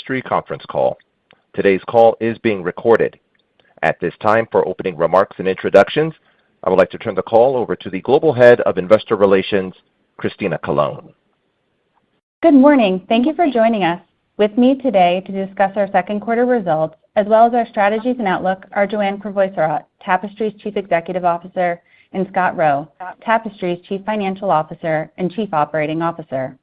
Tapestry conference call. Today's call is being recorded. At this time, for opening remarks and introductions, I would like to turn the call over to the Global Head of Investor Relations, Christina Colon. Good morning. Thank you for joining us. With me today to discuss our second quarter results, as well as our strategies and outlook, are Joanne Crevoiserat, Tapestry's Chief Executive Officer, and Scott Roe, Tapestry's Chief Financial Officer and Chief Operating Officer.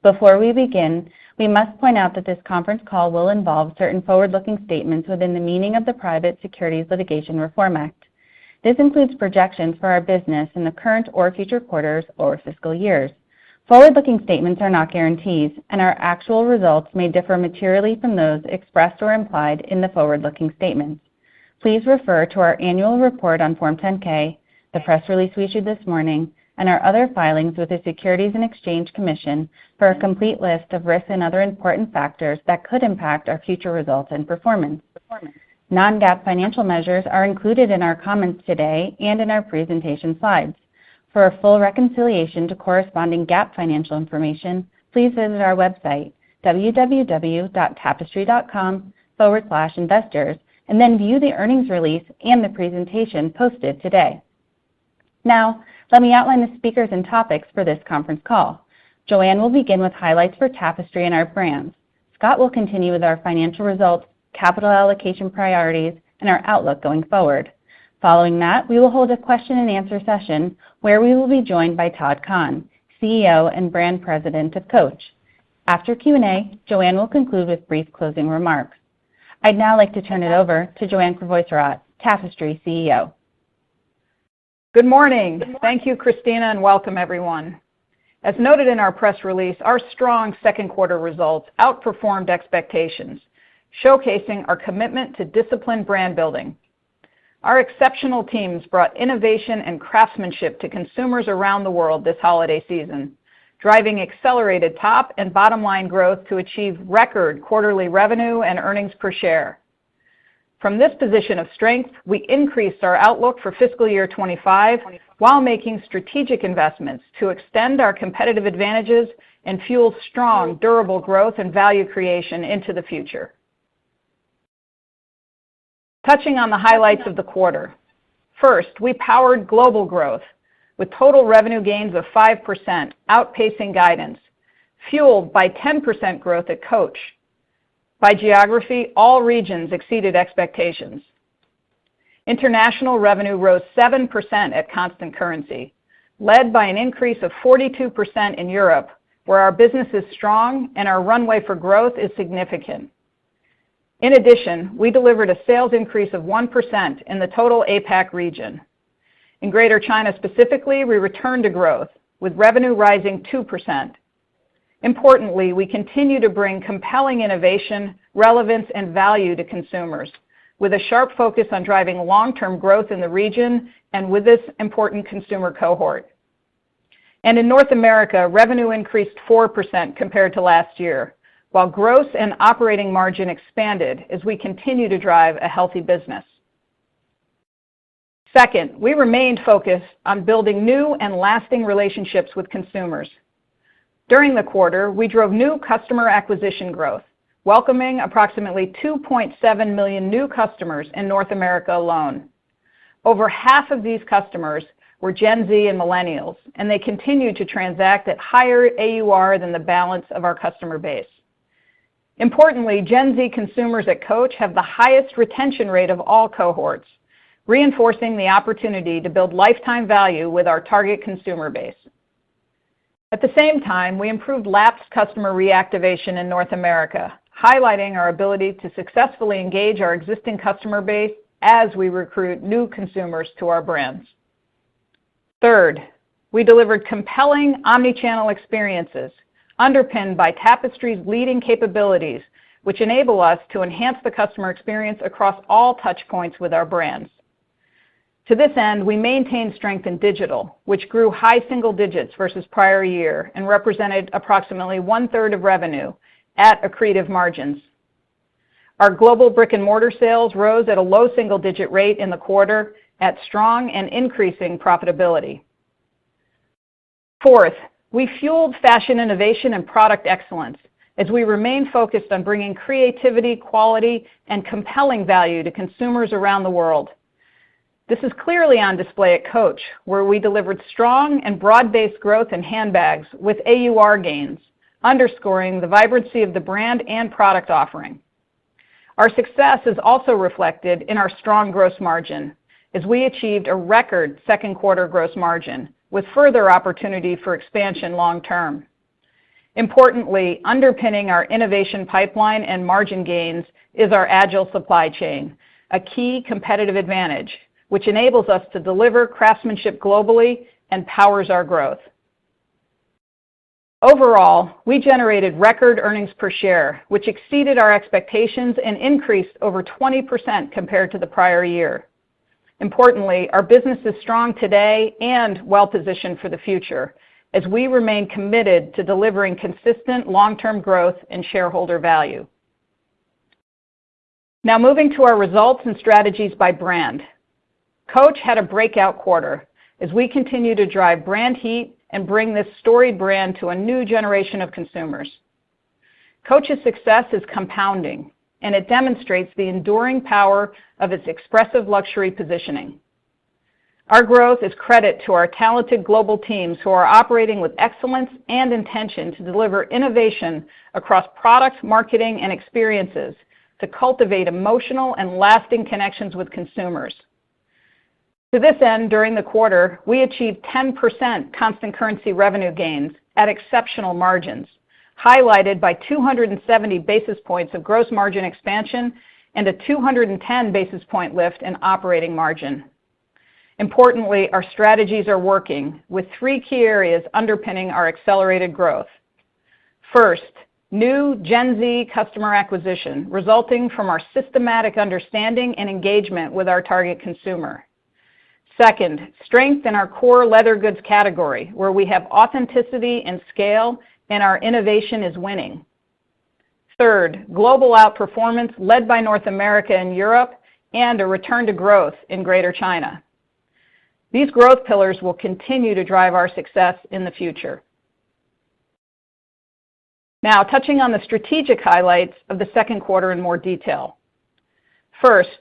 Before we begin, we must point out that this conference call will involve certain forward-looking statements within the meaning of the Private Securities Litigation Reform Act. This includes projections for our business in the current or future quarters or fiscal years. Forward-looking statements are not guarantees, and our actual results may differ materially from those expressed or implied in the forward-looking statements. Please refer to our annual report on Form 10-K, the press release we issued this morning, and our other filings with the Securities and Exchange Commission for a complete list of risks and other important factors that could impact our future results and performance. Non-GAAP financial measures are included in our comments today and in our presentation slides. For a full reconciliation to corresponding GAAP financial information, please visit our website, www.tapestry.com/investors, and then view the earnings release and the presentation posted today. Now, let me outline the speakers and topics for this conference call. Joanne will begin with highlights for Tapestry and our brands. Scott will continue with our financial results, capital allocation priorities, and our outlook going forward. Following that, we will hold a question and answer session where we will be joined by Todd Kahn, CEO and Brand President of Coach. After Q&A, Joanne will conclude with brief closing remarks. I'd now like to turn it over to Joanne Crevoiserat, Tapestry CEO. Good morning. Thank you, Christina, and welcome everyone. As noted in our press release, our strong second quarter results outperformed expectations, showcasing our commitment to disciplined brand building. Our exceptional teams brought innovation and craftsmanship to consumers around the world this holiday season, driving accelerated top and bottom line growth to achieve record quarterly revenue and earnings per share. From this position of strength, we increased our outlook for fiscal year 25 while making strategic investments to extend our competitive advantages and fuel strong, durable growth and value creation into the future. Touching on the highlights of the quarter. First, we powered global growth with total revenue gains of 5%, outpacing guidance, fueled by 10% growth at Coach. By geography, all regions exceeded expectations. International revenue rose 7% at constant currency, led by an increase of 42% in Europe, where our business is strong and our runway for growth is significant. In addition, we delivered a sales increase of 1% in the total APAC region. In Greater China specifically, we returned to growth, with revenue rising 2%. Importantly, we continue to bring compelling innovation, relevance, and value to consumers, with a sharp focus on driving long-term growth in the region and with this important consumer cohort. And in North America, revenue increased 4% compared to last year, while gross and operating margin expanded as we continue to drive a healthy business. Second, we remained focused on building new and lasting relationships with consumers. During the quarter, we drove new customer acquisition growth, welcoming approximately 2.7 million new customers in North America alone. Over half of these customers were Gen Z and millennials, and they continue to transact at higher AUR than the balance of our customer base. Importantly, Gen Z consumers at Coach have the highest retention rate of all cohorts, reinforcing the opportunity to build lifetime value with our target consumer base. At the same time, we improved lapsed customer reactivation in North America, highlighting our ability to successfully engage our existing customer base as we recruit new consumers to our brands. Third, we delivered compelling omni-channel experiences underpinned by Tapestry's leading capabilities, which enable us to enhance the customer experience across all touch points with our brands. To this end, we maintained strength in digital, which grew high single digits versus prior year and represented approximately 1/3 of revenue at accretive margins. Our global brick-and-mortar sales rose at a low single-digit rate in the quarter at strong and increasing profitability. Fourth, we fueled fashion innovation and product excellence, as we remain focused on bringing creativity, quality, and compelling value to consumers around the world. This is clearly on display at Coach, where we delivered strong and broad-based growth in handbags with AUR gains, underscoring the vibrancy of the brand and product offering. Our success is also reflected in our strong gross margin, as we achieved a record second quarter gross margin, with further opportunity for expansion long term. Importantly, underpinning our innovation pipeline and margin gains is our agile supply chain, a key competitive advantage, which enables us to deliver craftsmanship globally and powers our growth. Overall, we generated record earnings per share, which exceeded our expectations and increased over 20% compared to the prior year. Importantly, our business is strong today and well-positioned for the future, as we remain committed to delivering consistent long-term growth and shareholder value. Now moving to our results and strategies by brand. Coach had a breakout quarter as we continue to drive brand heat and bring this storied brand to a new generation of consumers. Coach's success is compounding, and it demonstrates the enduring power of its expressive luxury positioning. Our growth is credit to our talented global teams who are operating with excellence and intention to deliver innovation across product, marketing, and experiences to cultivate emotional and lasting connections with consumers. To this end, during the quarter, we achieved 10% constant currency revenue gains at exceptional margins, highlighted by 270 basis points of gross margin expansion and a 210 basis point lift in operating margin. Importantly, our strategies are working, with three key areas underpinning our accelerated growth. First, new Gen Z customer acquisition, resulting from our systematic understanding and engagement with our target consumer. Second, strength in our core leather goods category, where we have authenticity and scale, and our innovation is winning. Third, global outperformance led by North America and Europe, and a return to growth in Greater China. These growth pillars will continue to drive our success in the future. Now, touching on the strategic highlights of the second quarter in more detail. First,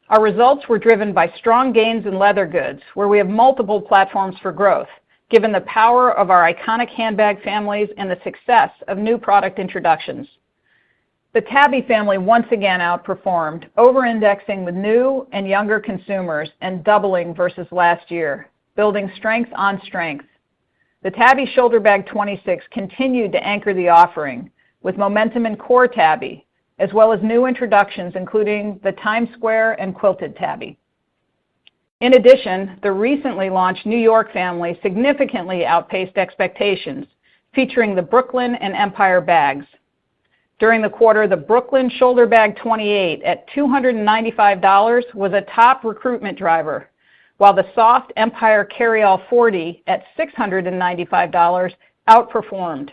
our results were driven by strong gains in leather goods, where we have multiple platforms for growth, given the power of our iconic handbag families and the success of new product introductions. The Tabby family once again outperformed, over-indexing with new and younger consumers and doubling versus last year, building strength on strength. The Tabby Shoulder Bag 26 continued to anchor the offering, with momentum in core Tabby, as well as new introductions including the Times Square and Quilted Tabby. In addition, the recently launched New York family significantly outpaced expectations, featuring the Brooklyn and Empire bags. During the quarter, the Brooklyn Shoulder Bag 28 at $295 was a top recruitment driver, while the soft Empire Carryall 40 at $695 outperformed.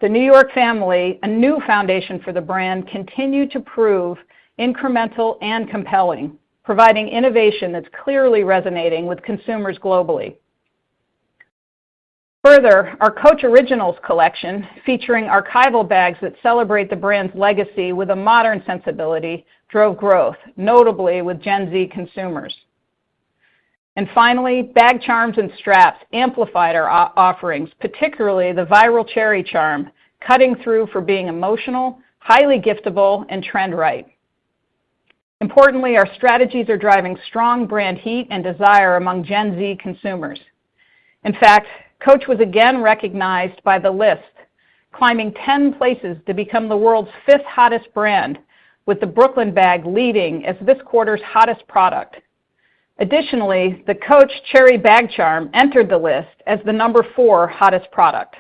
The New York family, a new foundation for the brand, continued to prove incremental and compelling, providing innovation that's clearly resonating with consumers globally. Further, our Coach Originals collection, featuring archival bags that celebrate the brand's legacy with a modern sensibility, drove growth, notably with Gen Z consumers. And finally, bag charms and straps amplified our offerings, particularly the viral cherry charm, cutting through for being emotional, highly giftable, and trend-right. Importantly, our strategies are driving strong brand heat and desire among Gen Z consumers. In fact, Coach was again recognized by The List, climbing 10 places to become the world's 5th hottest brand, with the Brooklyn bag leading as this quarter's hottest product. Additionally, the Coach Cherry Bag Charm entered the list as the number 4 hottest product.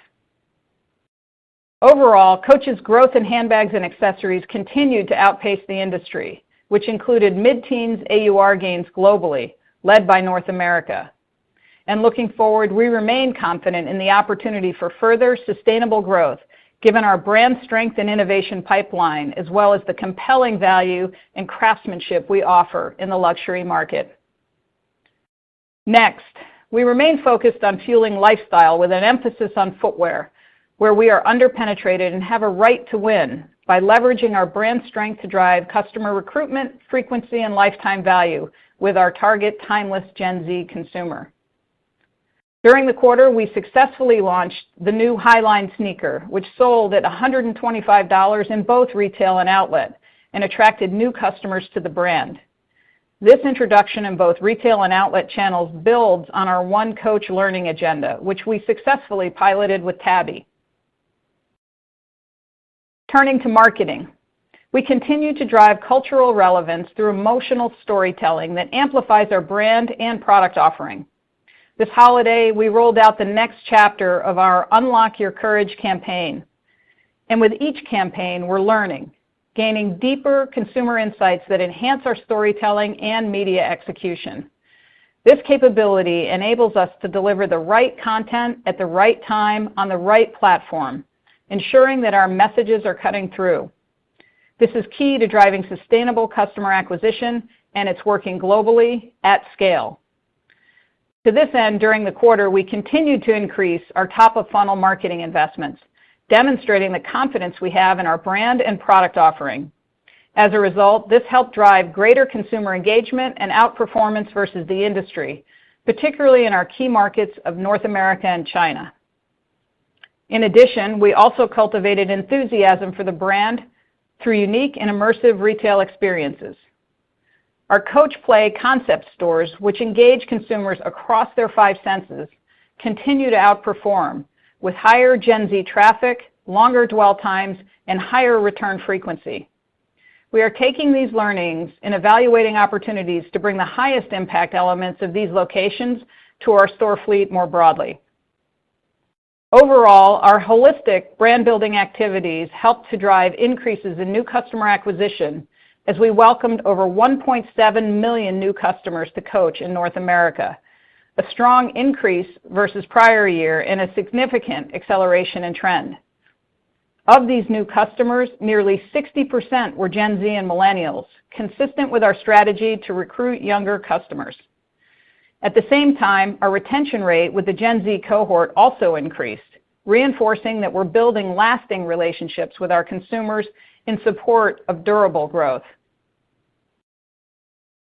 Overall, Coach's growth in handbags and accessories continued to outpace the industry, which included mid-teens AUR gains globally, led by North America. And looking forward, we remain confident in the opportunity for further sustainable growth, given our brand strength and innovation pipeline, as well as the compelling value and craftsmanship we offer in the luxury market. Next, we remain focused on fueling lifestyle with an emphasis on footwear, where we are underpenetrated and have a right to win by leveraging our brand strength to drive customer recruitment, frequency, and lifetime value with our target timeless Gen Z consumer. During the quarter, we successfully launched the new Highline sneaker, which sold at $125 in both retail and outlet and attracted new customers to the brand. This introduction in both retail and outlet channels builds on our One Coach learning agenda, which we successfully piloted with Tabby. Turning to marketing, we continue to drive cultural relevance through emotional storytelling that amplifies our brand and product offering. This holiday, we rolled out the next chapter of our Unlock Your Courage campaign. And with each campaign, we're learning, gaining deeper consumer insights that enhance our storytelling and media execution. This capability enables us to deliver the right content at the right time on the right platform, ensuring that our messages are cutting through. This is key to driving sustainable customer acquisition, and it's working globally at scale. To this end, during the quarter, we continued to increase our top-of-funnel marketing investments, demonstrating the confidence we have in our brand and product offering. As a result, this helped drive greater consumer engagement and outperformance versus the industry, particularly in our key markets of North America and China. In addition, we also cultivated enthusiasm for the brand through unique and immersive retail experiences. Our Coach Play concept stores, which engage consumers across their five senses, continue to outperform, with higher Gen Z traffic, longer dwell times, and higher return frequency. We are taking these learnings and evaluating opportunities to bring the highest impact elements of these locations to our store fleet more broadly. Overall, our holistic brand-building activities helped to drive increases in new customer acquisition as we welcomed over 1.7 million new customers to Coach in North America, a strong increase versus prior year and a significant acceleration in trend. Of these new customers, nearly 60% were Gen Z and millennials, consistent with our strategy to recruit younger customers. At the same time, our retention rate with the Gen Z cohort also increased, reinforcing that we're building lasting relationships with our consumers in support of durable growth.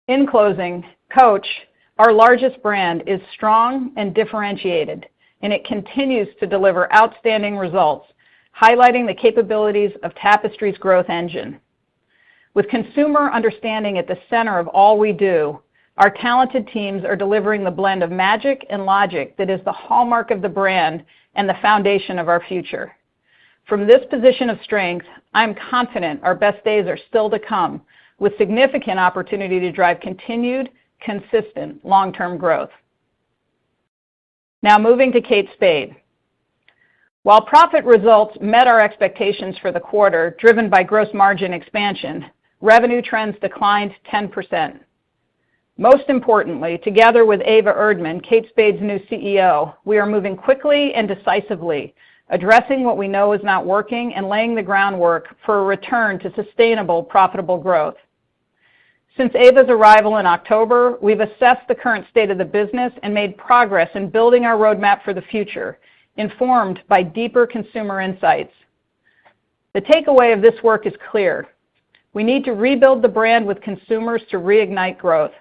In closing, Coach, our largest brand, is strong and differentiated, and it continues to deliver outstanding results, highlighting the capabilities of Tapestry's growth engine. With consumer understanding at the center of all we do, our talented teams are delivering the blend of magic and logic that is the hallmark of the brand and the foundation of our future. From this position of strength, I'm confident our best days are still to come, with significant opportunity to drive continued, consistent long-term growth. Now moving to Kate Spade. While profit results met our expectations for the quarter, driven by gross margin expansion, revenue trends declined 10%. Most importantly, together with Eva Erdmann, Kate Spade's new CEO, we are moving quickly and decisively, addressing what we know is not working and laying the groundwork for a return to sustainable, profitable growth. Since Eva's arrival in October, we've assessed the current state of the business and made progress in building our roadmap for the future, informed by deeper consumer insights. The takeaway of this work is clear. We need to rebuild the brand with consumers to reignite growth.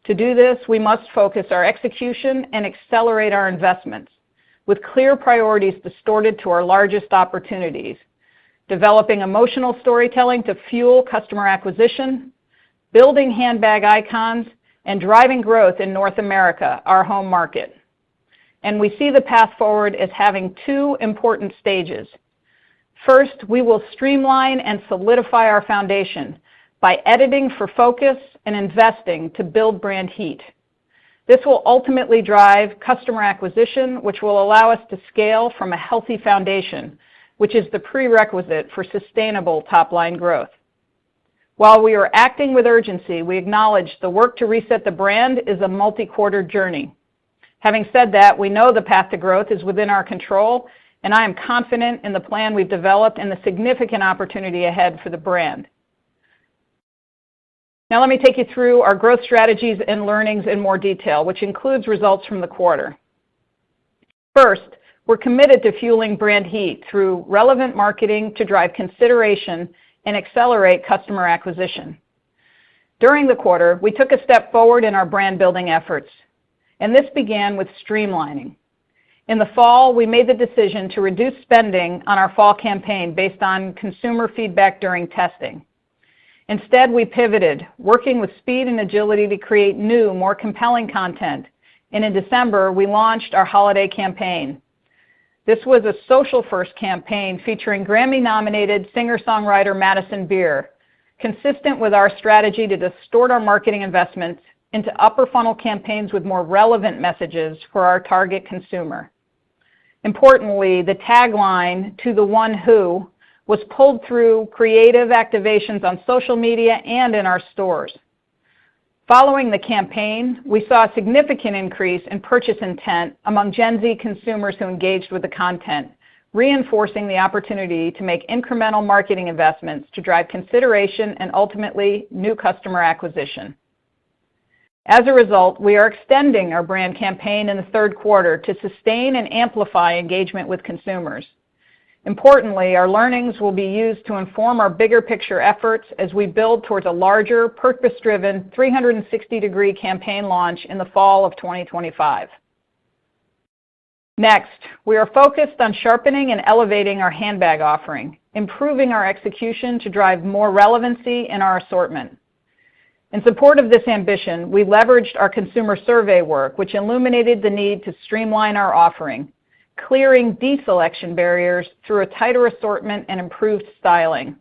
To do this, we must focus our execution and accelerate our investments, with clear priorities distorted to our largest opportunities, developing emotional storytelling to fuel customer acquisition, building handbag icons, and driving growth in North America, our home market. And we see the path forward as having two important stages. First, we will streamline and solidify our foundation by editing for focus and investing to build brand heat. This will ultimately drive customer acquisition, which will allow us to scale from a healthy foundation, which is the prerequisite for sustainable top-line growth. While we are acting with urgency, we acknowledge the work to reset the brand is a multi-quarter journey. Having said that, we know the path to growth is within our control, and I am confident in the plan we've developed and the significant opportunity ahead for the brand. Now let me take you through our growth strategies and learnings in more detail, which includes results from the quarter. First, We're committed to fueling brand heat through relevant marketing to drive consideration and accelerate customer acquisition. During the quarter, we took a step forward in our brand building efforts, and this began with streamlining. In the fall, we made the decision to reduce spending on our fall campaign based on consumer feedback during testing. Instead, we pivoted, working with speed and agility to create new, more compelling content. And in December, we launched our holiday campaign. This was a social-first campaign featuring Grammy-nominated singer-songwriter Madison Beer, consistent with our strategy to distort our marketing investments into upper-funnel campaigns with more relevant messages for our target consumer. Importantly, the tagline, "To the One Who," was pulled through creative activations on social media and in our stores. Following the campaign, we saw a significant increase in purchase intent among Gen Z consumers who engaged with the content, reinforcing the opportunity to make incremental marketing investments to drive consideration and ultimately new customer acquisition. As a result, we are extending our brand campaign in the third quarter to sustain and amplify engagement with consumers. Importantly, our learnings will be used to inform our bigger picture efforts as we build towards a larger, purpose-driven, 360-degree campaign launch in the fall of 2025. Next, we are focused on sharpening and elevating our handbag offering, improving our execution to drive more relevancy in our assortment. In support of this ambition, we leveraged our consumer survey work, which illuminated the need to streamline our offering, clearing deselection barriers through a tighter assortment and improved styling.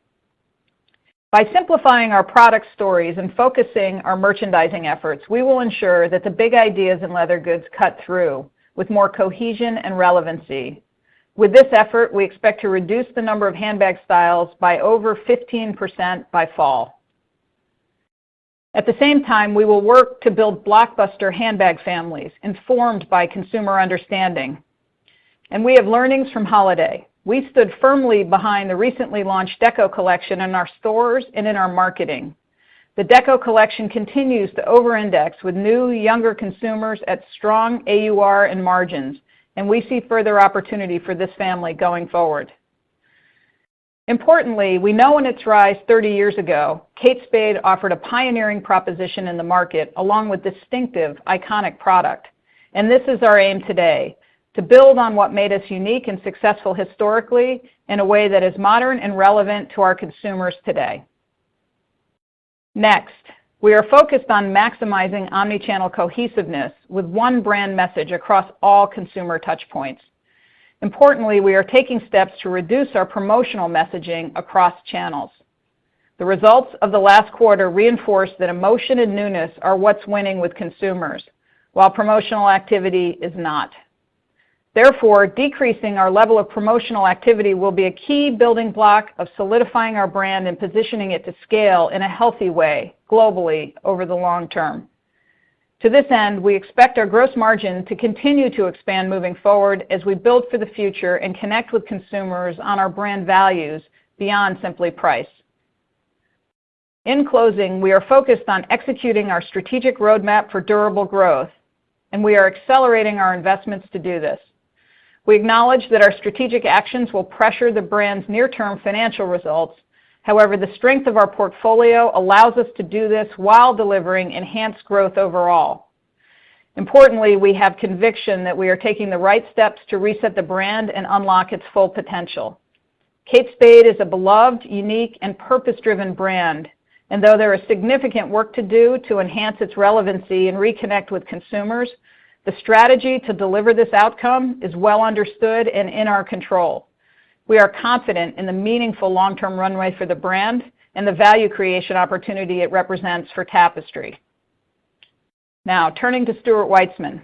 By simplifying our product stories and focusing our merchandising efforts, we will ensure that the big ideas in leather goods cut through with more cohesion and relevancy. With this effort, we expect to reduce the number of handbag styles by over 15% by fall. At the same time, we will work to build blockbuster handbag families informed by consumer understanding. And we have learnings from holiday. We stood firmly behind the recently launched Deco collection in our stores and in our marketing. The Deco collection continues to over-index with new, younger consumers at strong AUR and margins, and we see further opportunity for this family going forward. Importantly, we know in its rise 30 years ago, Kate Spade offered a pioneering proposition in the market along with distinctive, iconic product. And this is our aim today, to build on what made us unique and successful historically in a way that is modern and relevant to our consumers today. Next, we are focused on maximizing omnichannel cohesiveness with one brand message across all consumer touchpoints. Importantly, we are taking steps to reduce our promotional messaging across channels. The results of the last quarter reinforce that emotion and newness are what's winning with consumers, while promotional activity is not. Therefore, decreasing our level of promotional activity will be a key building block of solidifying our brand and positioning it to scale in a healthy way globally over the long term. To this end, we expect our gross margin to continue to expand moving forward as we build for the future and connect with consumers on our brand values beyond simply price. In closing, we are focused on executing our strategic roadmap for durable growth, and we are accelerating our investments to do this. We acknowledge that our strategic actions will pressure the brand's near-term financial results. However, the strength of our portfolio allows us to do this while delivering enhanced growth overall. Importantly, we have conviction that we are taking the right steps to reset the brand and unlock its full potential. Kate Spade is a beloved, unique, and purpose-driven brand, and though there is significant work to do to enhance its relevancy and reconnect with consumers, the strategy to deliver this outcome is well understood and in our control. We are confident in the meaningful long-term runway for the brand and the value creation opportunity it represents for Tapestry. Now, turning to Stuart Weitzman.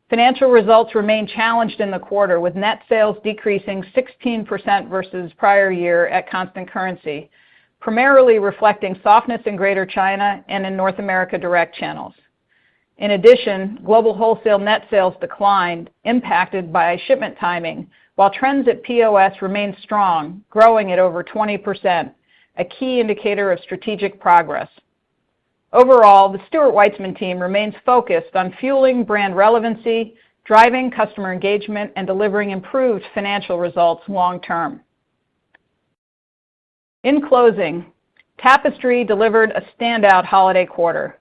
Financial results remain challenged in the quarter, with net sales decreasing 16% versus prior year at constant currency, primarily reflecting softness in Greater China and in North America direct channels. In addition, global wholesale net sales declined, impacted by shipment timing, while trends at POS remained strong, growing at over 20%, a key indicator of strategic progress. Overall, the Stuart Weitzman team remains focused on fueling brand relevancy, driving customer engagement and delivering improved financial results long term. In closing, Tapestry delivered a standout holiday quarter.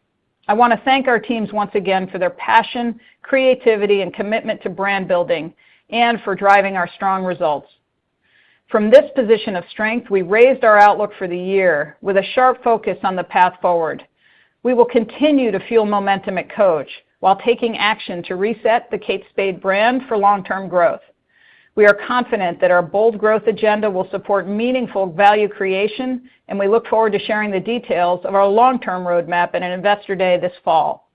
I want to thank our teams once again for their passion, creativity, and commitment to brand building, and for driving our strong results. From this position of strength, we raised our outlook for the year with a sharp focus on the path forward. We will continue to fuel momentum at Coach while taking action to reset the Kate Spade brand for long-term growth. We are confident that our bold growth agenda will support meaningful value creation, and we look forward to sharing the details of our long-term roadmap at an Investor Day this fall.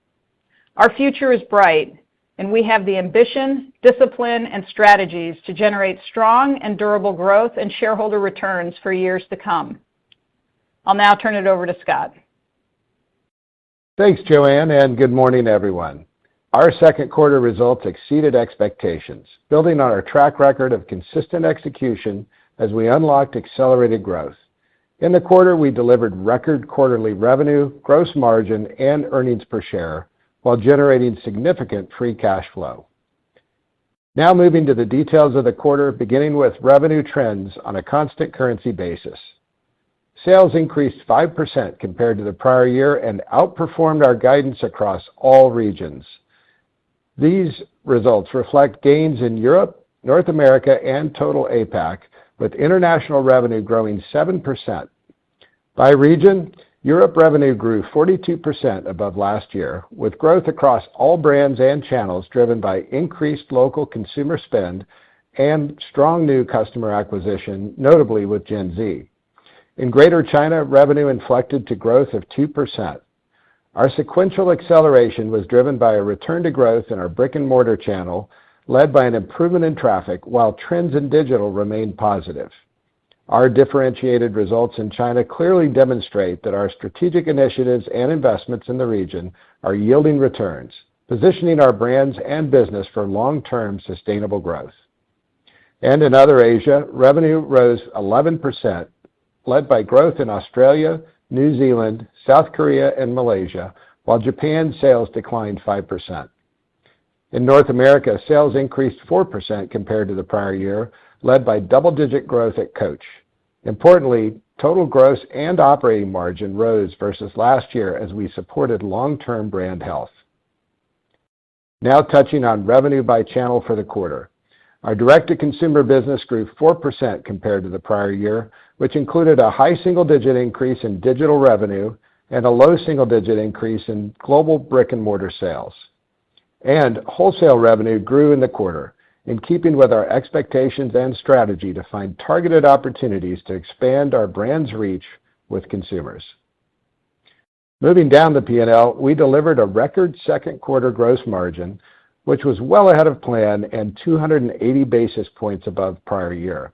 Our future is bright, and we have the ambition, discipline, and strategies to generate strong and durable growth and shareholder returns for years to come. I'll now turn it over to Scott. Thanks, Joanne, and good morning, everyone. Our second quarter results exceeded expectations, building on our track record of consistent execution as we unlocked accelerated growth. In the quarter, we delivered record quarterly revenue, gross margin, and earnings per share while generating significant free cash flow. Now moving to the details of the quarter, beginning with revenue trends on a constant currency basis. Sales increased 5% compared to the prior year and outperformed our guidance across all regions. These results reflect gains in Europe, North America, and total APAC, with international revenue growing 7%. By region, Europe revenue grew 42% above last year, with growth across all brands and channels driven by increased local consumer spend and strong new customer acquisition, notably with Gen Z. In Greater China, revenue inflected to growth of 2%. Our sequential acceleration was driven by a return to growth in our brick-and-mortar channel, led by an improvement in traffic, while trends in digital remained positive. Our differentiated results in China clearly demonstrate that our strategic initiatives and investments in the region are yielding returns, positioning our brands and business for long-term sustainable growth. And in other Asia, revenue rose 11%, led by growth in Australia, New Zealand, South Korea, and Malaysia, while Japan sales declined 5%. In North America, sales increased 4% compared to the prior year, led by double-digit growth at Coach. Importantly, total gross and operating margin rose versus last year as we supported long-term brand health. Now touching on revenue by channel for the quarter. Our direct-to-consumer business grew 4% compared to the prior year, which included a high single-digit increase in digital revenue and a low single-digit increase in global brick-and-mortar sales. And wholesale revenue grew in the quarter, in keeping with our expectations and strategy to find targeted opportunities to expand our brand's reach with consumers. Moving down the P&L, we delivered a record second quarter gross margin, which was well ahead of plan and 280 basis points above prior year.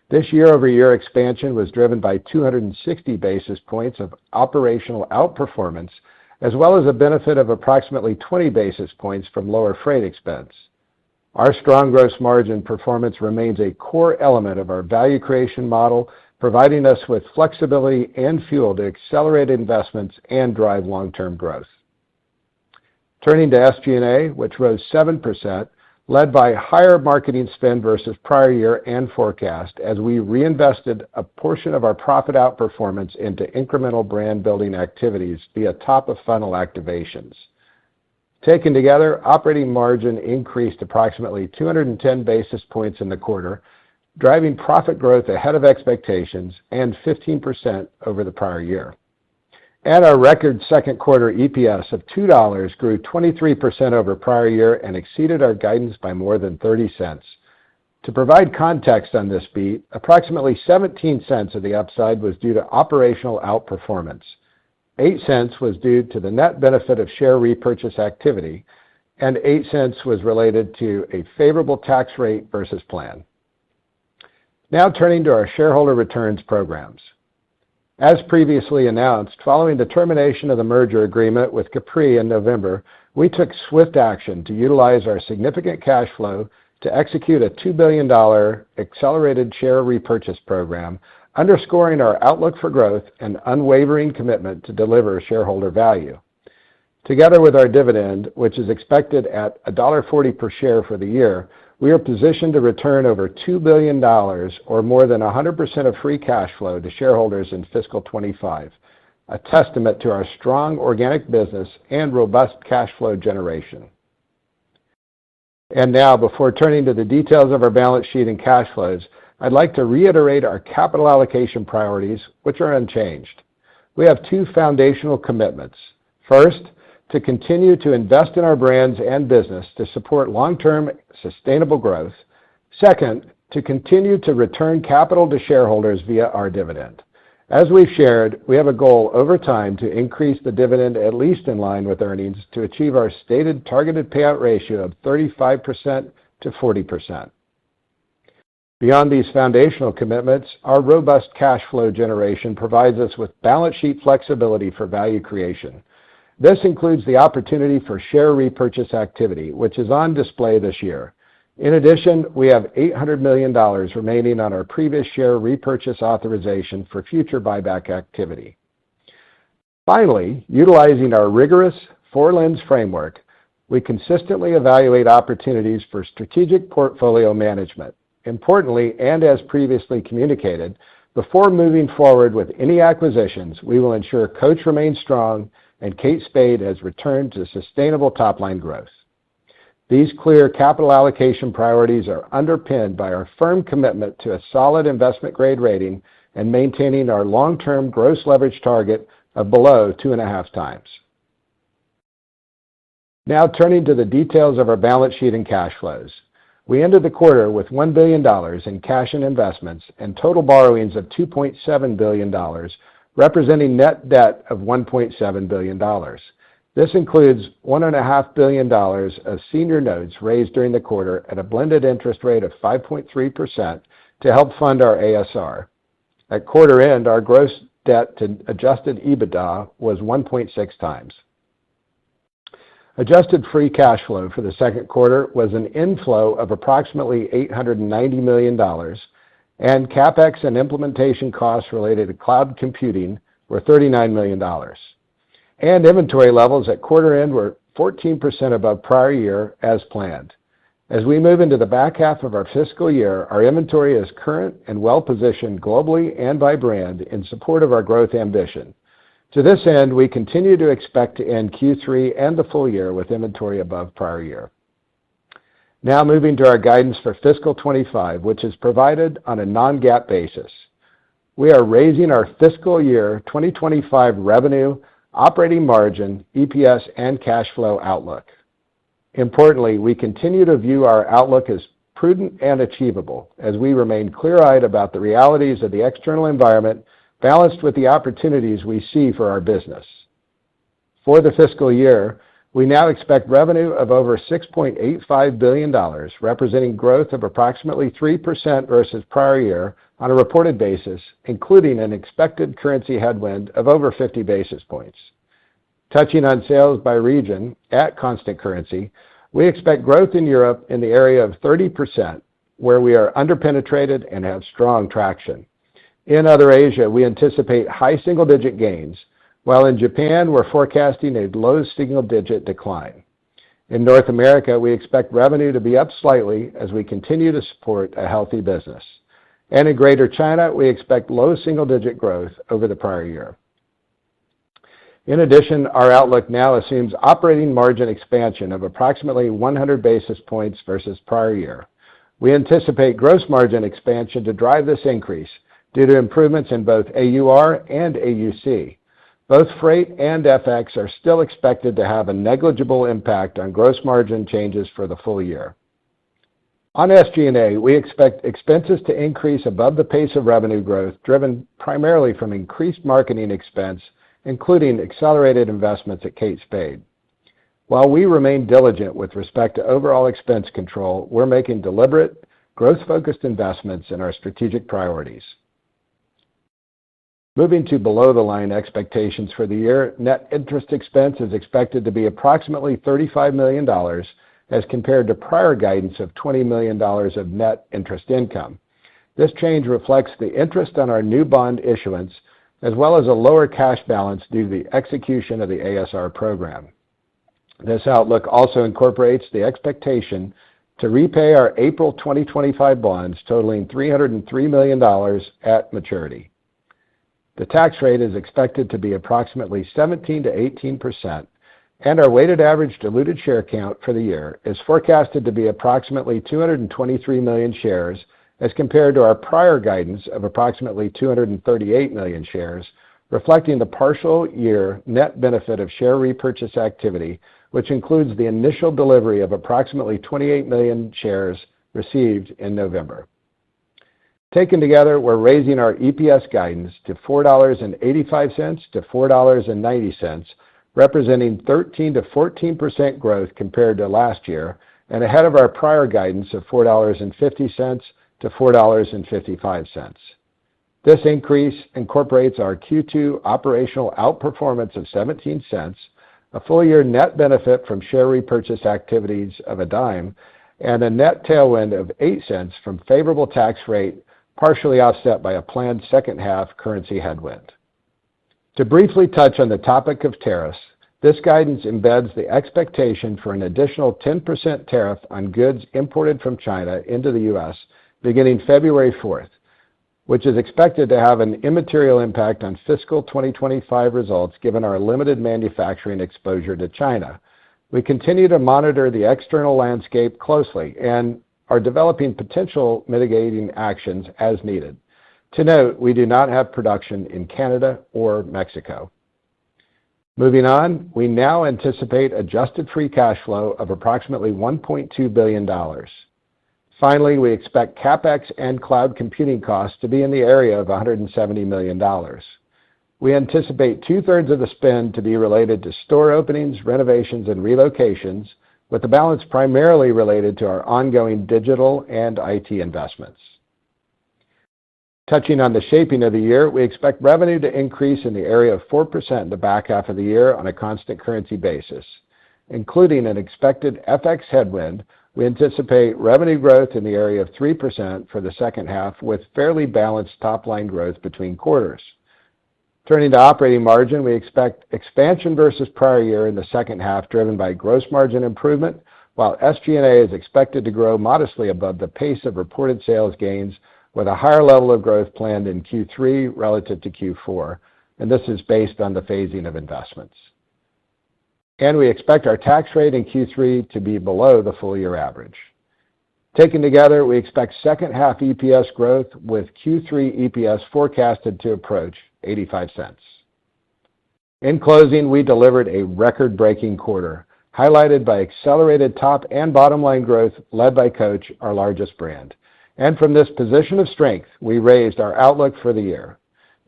This year-over-year expansion was driven by 260 basis points of operational outperformance, as well as a benefit of approximately 20 basis points from lower freight expense. Our strong gross margin performance remains a core element of our value creation model, providing us with flexibility and fuel to accelerate investments and drive long-term growth. Turning to SG&A, which rose 7%, led by higher marketing spend versus prior year and forecast, as we reinvested a portion of our profit outperformance into incremental brand-building activities via top-of-funnel activations. Taken together, operating margin increased approximately 210 basis points in the quarter, driving profit growth ahead of expectations and 15% over the prior year. And our record second quarter EPS of $2 grew 23% over prior year and exceeded our guidance by more than 30 cents. To provide context on this beat, approximately 17 cents of the upside was due to operational outperformance. 8 cents was due to the net benefit of share repurchase activity, and 8 cents was related to a favorable tax rate versus plan. Now turning to our shareholder returns programs. As previously announced, following the termination of the merger agreement with Capri in November, we took swift action to utilize our significant cash flow to execute a $2 billion accelerated share repurchase program, underscoring our outlook for growth and unwavering commitment to deliver shareholder value. Together with our dividend, which is expected at $1.40 per share for the year, we are positioned to return over $2 billion, or more than 100% of free cash flow, to shareholders in fiscal 25, a testament to our strong organic business and robust cash flow generation. And now, before turning to the details of our balance sheet and cash flows, I'd like to reiterate our capital allocation priorities, which are unchanged. We have two foundational commitments. First, to continue to invest in our brands and business to support long-term sustainable growth. Second, to continue to return capital to shareholders via our dividend. As we've shared, we have a goal over time to increase the dividend at least in line with earnings to achieve our stated targeted payout ratio of 35% to 40%. Beyond these foundational commitments, our robust cash flow generation provides us with balance sheet flexibility for value creation. This includes the opportunity for share repurchase activity, which is on display this year. In addition, we have $800 million remaining on our previous share repurchase authorization for future buyback activity. Finally, utilizing our rigorous four-lens framework, we consistently evaluate opportunities for strategic portfolio management. Importantly, and as previously communicated, before moving forward with any acquisitions, we will ensure Coach remains strong and Kate Spade has returned to sustainable top-line growth. These clear capital allocation priorities are underpinned by our firm commitment to a solid investment-grade rating and maintaining our long-term gross leverage target of below 2.5 times. Now turning to the details of our balance sheet and cash flows. We ended the quarter with $1 billion in cash and investments and total borrowings of $2.7 billion, representing net debt of $1.7 billion. This includes $1.5 billion of senior notes raised during the quarter at a blended interest rate of 5.3% to help fund our ASR. At quarter end, our gross debt to adjusted EBITDA was 1.6 times. Adjusted free cash flow for the second quarter was an inflow of approximately $890 million, and CapEx and implementation costs related to cloud computing were $39 million. And inventory levels at quarter end were 14% above prior year as planned. As we move into the back half of our fiscal year, our inventory is current and well-positioned globally and by brand in support of our growth ambition. To this end, we continue to expect to end Q3 and the full year with inventory above prior year. Now moving to our guidance for fiscal 25, which is provided on a non-GAAP basis. We are raising our fiscal year 2025 revenue, operating margin, EPS, and cash flow outlook. Importantly, we continue to view our outlook as prudent and achievable as we remain clear-eyed about the realities of the external environment balanced with the opportunities we see for our business. For the fiscal year, we now expect revenue of over $6.85 billion, representing growth of approximately 3% versus prior year on a reported basis, including an expected currency headwind of over 50 basis points. Touching on sales by region at constant currency, we expect growth in Europe in the area of 30%, where we are underpenetrated and have strong traction. In other Asia, we anticipate high single-digit gains, while in Japan, we're forecasting a low single-digit decline. In North America, we expect revenue to be up slightly as we continue to support a healthy business. And in Greater China, we expect low single-digit growth over the prior year. In addition, our outlook now assumes operating margin expansion of approximately 100 basis points versus prior year. We anticipate gross margin expansion to drive this increase due to improvements in both AUR and AUC. Both freight and FX are still expected to have a negligible impact on gross margin changes for the full year. On SG&A, we expect expenses to increase above the pace of revenue growth, driven primarily from increased marketing expense, including accelerated investments at Kate Spade. While we remain diligent with respect to overall expense control, we're making deliberate, growth-focused investments in our strategic priorities. Moving to below-the-line expectations for the year, net interest expense is expected to be approximately $35 million as compared to prior guidance of $20 million of net interest income. This change reflects the interest on our new bond issuance, as well as a lower cash balance due to the execution of the ASR program. This outlook also incorporates the expectation to repay our April 2025 bonds totaling $303 million at maturity. The tax rate is expected to be approximately 17 to 18%, and our weighted average diluted share count for the year is forecasted to be approximately 223 million shares as compared to our prior guidance of approximately 238 million shares, reflecting the partial year net benefit of share repurchase activity, which includes the initial delivery of approximately 28 million shares received in November. Taken together, we're raising our EPS guidance to $4.85 to $4.90, representing 13 to 14% growth compared to last year, and ahead of our prior guidance of $4.50 to $4.55. This increase incorporates our Q2 operational outperformance of 17 cents, a full-year net benefit from share repurchase activities of $0.10, and a net tailwind of 8 cents from favorable tax rate, partially offset by a planned second-half currency headwind. To briefly touch on the topic of tariffs, this guidance embeds the expectation for an additional 10% tariff on goods imported from China into the U.S. beginning February 4th, which is expected to have an immaterial impact on fiscal 2025 results given our limited manufacturing exposure to China. We continue to monitor the external landscape closely and are developing potential mitigating actions as needed. To note, we do not have production in Canada or Mexico. Moving on, we now anticipate adjusted free cash flow of approximately $1.2 billion. Finally, we expect CapEx and cloud computing costs to be in the area of $170 million. We anticipate two-thirds of the spend to be related to store openings, renovations, and relocations, with the balance primarily related to our ongoing digital and IT investments. Touching on the shaping of the year, we expect revenue to increase in the area of 4% in the back half of the year on a constant currency basis. Including an expected FX headwind, we anticipate revenue growth in the area of 3% for the second half, with fairly balanced top-line growth between quarters. Turning to operating margin, we expect expansion versus prior year in the second half, driven by gross margin improvement, while SG&A is expected to grow modestly above the pace of reported sales gains, with a higher level of growth planned in Q3 relative to Q4, and this is based on the phasing of investments. And we expect our tax rate in Q3 to be below the full-year average. Taken together, we expect second-half EPS growth, with Q3 EPS forecasted to approach 85 cents. In closing, we delivered a record-breaking quarter, highlighted by accelerated top and bottom-line growth led by Coach, our largest brand. And from this position of strength, we raised our outlook for the year.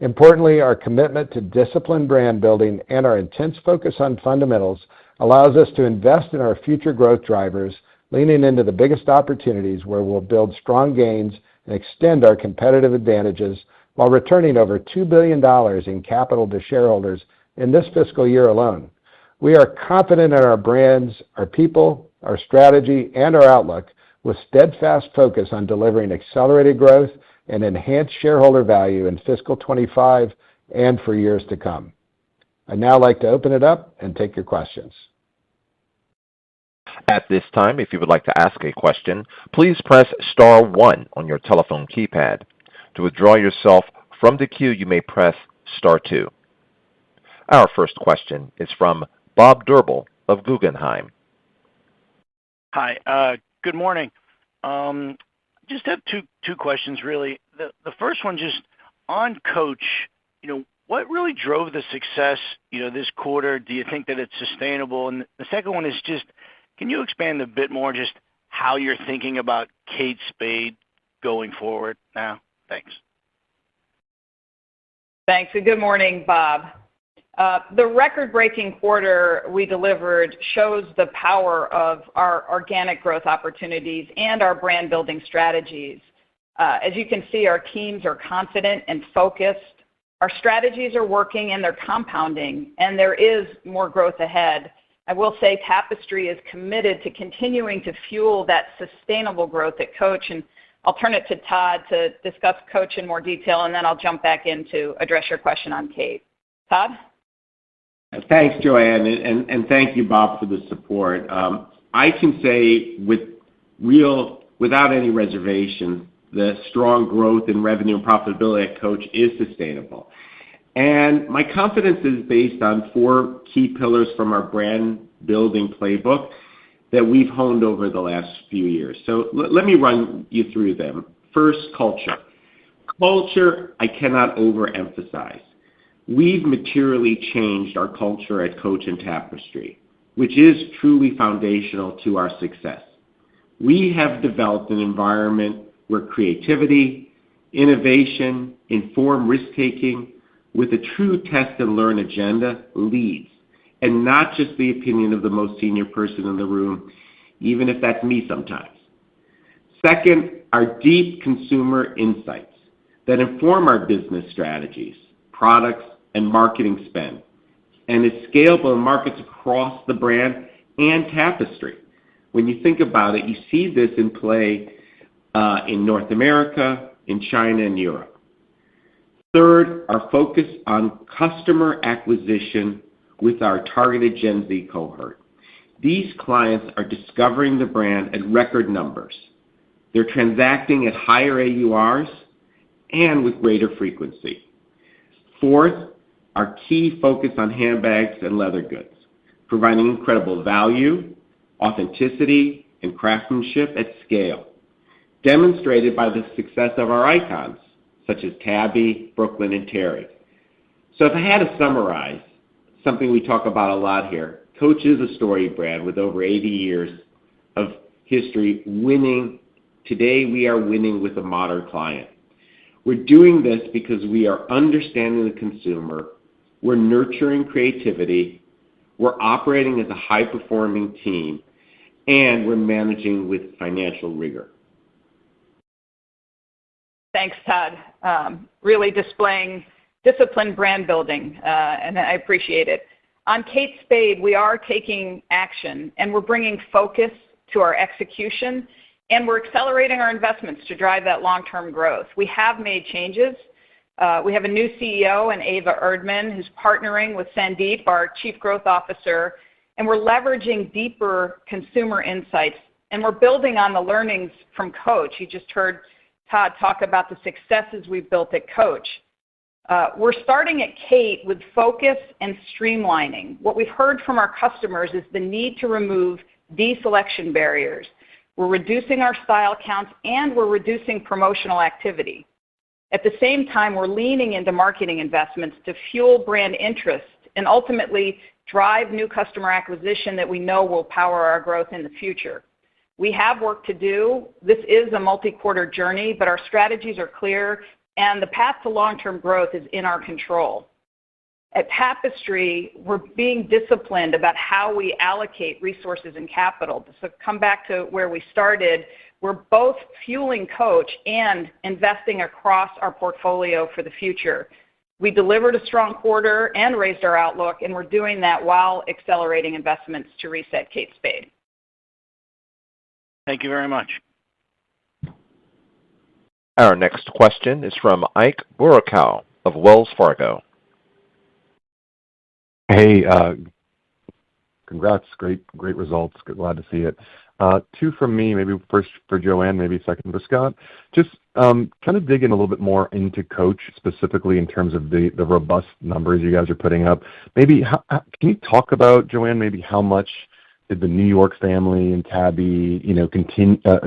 Importantly, our commitment to disciplined brand building and our intense focus on fundamentals allows us to invest in our future growth drivers, leaning into the biggest opportunities where we'll build strong gains and extend our competitive advantages while returning over $2 billion in capital to shareholders in this fiscal year alone. We are confident in our brands, our people, our strategy, and our outlook, with steadfast focus on delivering accelerated growth and enhanced shareholder value in fiscal 25 and for years to come. I'd now like to open it up and take your questions. At this time, if you would like to ask a question, please press star 1 on your telephone keypad. To withdraw yourself from the queue, you may press star 2. Our first question is from Bob Drbul of Guggenheim. Hi, good morning. Just have two questions, really. The first one, just on Coach, what really drove the success, this quarter? Do you think that it's sustainable? And the second one is just, can you expand a bit more just how you're thinking about Kate Spade going forward now? Thanks. Thanks, and good morning, Bob. The record-breaking quarter we delivered shows the power of our organic growth opportunities and our brand-building strategies. As you can see, our teams are confident and focused. Our strategies are working and they're compounding, and there is more growth ahead. I will say Tapestry is committed to continuing to fuel that sustainable growth at Coach, and I'll turn it to Todd to discuss Coach in more detail, and then I'll jump back in to address your question on Kate. Todd? Thanks, Joanne, and thank you, Bob, for the support. I can say without any reservation, the strong growth in revenue and profitability at Coach is sustainable. And my confidence is based on 4 key pillars from our brand building playbook that we've honed over the last few years. So let me run you through them. First, culture. Culture, I cannot overemphasize. We've materially changed our culture at Coach and Tapestry, which is truly foundational to our success. We have developed an environment where creativity, innovation, informed risk-taking, with a true test and learn agenda leads, and not just the opinion of the most senior person in the room, even if that's me sometimes. Second, our deep consumer insights that inform our business strategies, products, and marketing spend, and is scalable in markets across the brand and Tapestry. When you think about it, you see this in play in North America, in China, and Europe. Third, our focus on customer acquisition with our targeted Gen Z cohort. These clients are discovering the brand at record numbers. They're transacting at higher AURs and with greater frequency. Fourth, our key focus on handbags and leather goods, providing incredible value, authenticity, and craftsmanship at scale, demonstrated by the success of our icons, such as Tabby, Brooklyn, and Terry. So if I had to summarize something we talk about a lot here, Coach is a storied brand with over 80 years of history winning. Today we are winning with a modern client. We're doing this because we are understanding the consumer, we're nurturing creativity, we're operating as a high-performing team, and we're managing with financial rigor. Thanks, Todd. Really displaying disciplined brand building, and I appreciate it. On Kate Spade, we are taking action, and we're bringing focus to our execution, and we're accelerating our investments to drive that long-term growth. We have made changes. We have a new CEO in Ava Erdman, who's partnering with Sandeep, our Chief Growth Officer, and we're leveraging deeper consumer insights, and we're building on the learnings from Coach. You just heard Todd talk about the successes we've built at Coach. We're starting at Kate with focus and streamlining. What we've heard from our customers is the need to remove deselection barriers. We're reducing our style counts, and we're reducing promotional activity. At the same time, we're leaning into marketing investments to fuel brand interest and ultimately drive new customer acquisition that we know will power our growth in the future. We have work to do. This is a multi-quarter journey, but our strategies are clear, and the path to long-term growth is in our control. At Tapestry, we're being disciplined about how we allocate resources and capital. So come back to where we started. We're both fueling Coach and investing across our portfolio for the future. We delivered a strong quarter and raised our outlook, and we're doing that while accelerating investments to reset Kate Spade. Thank you very much. Our next question is from Ike Boruchow of Wells Fargo. Hey, congrats. Great results. Glad to see it. 2 from me, maybe first for Joanne, maybe second for Scott. Just kind of dig in a little bit more into Coach, specifically in terms of the robust numbers you guys are putting up. Maybe can you talk about, Joanne, maybe how much did the New York family and Tabby,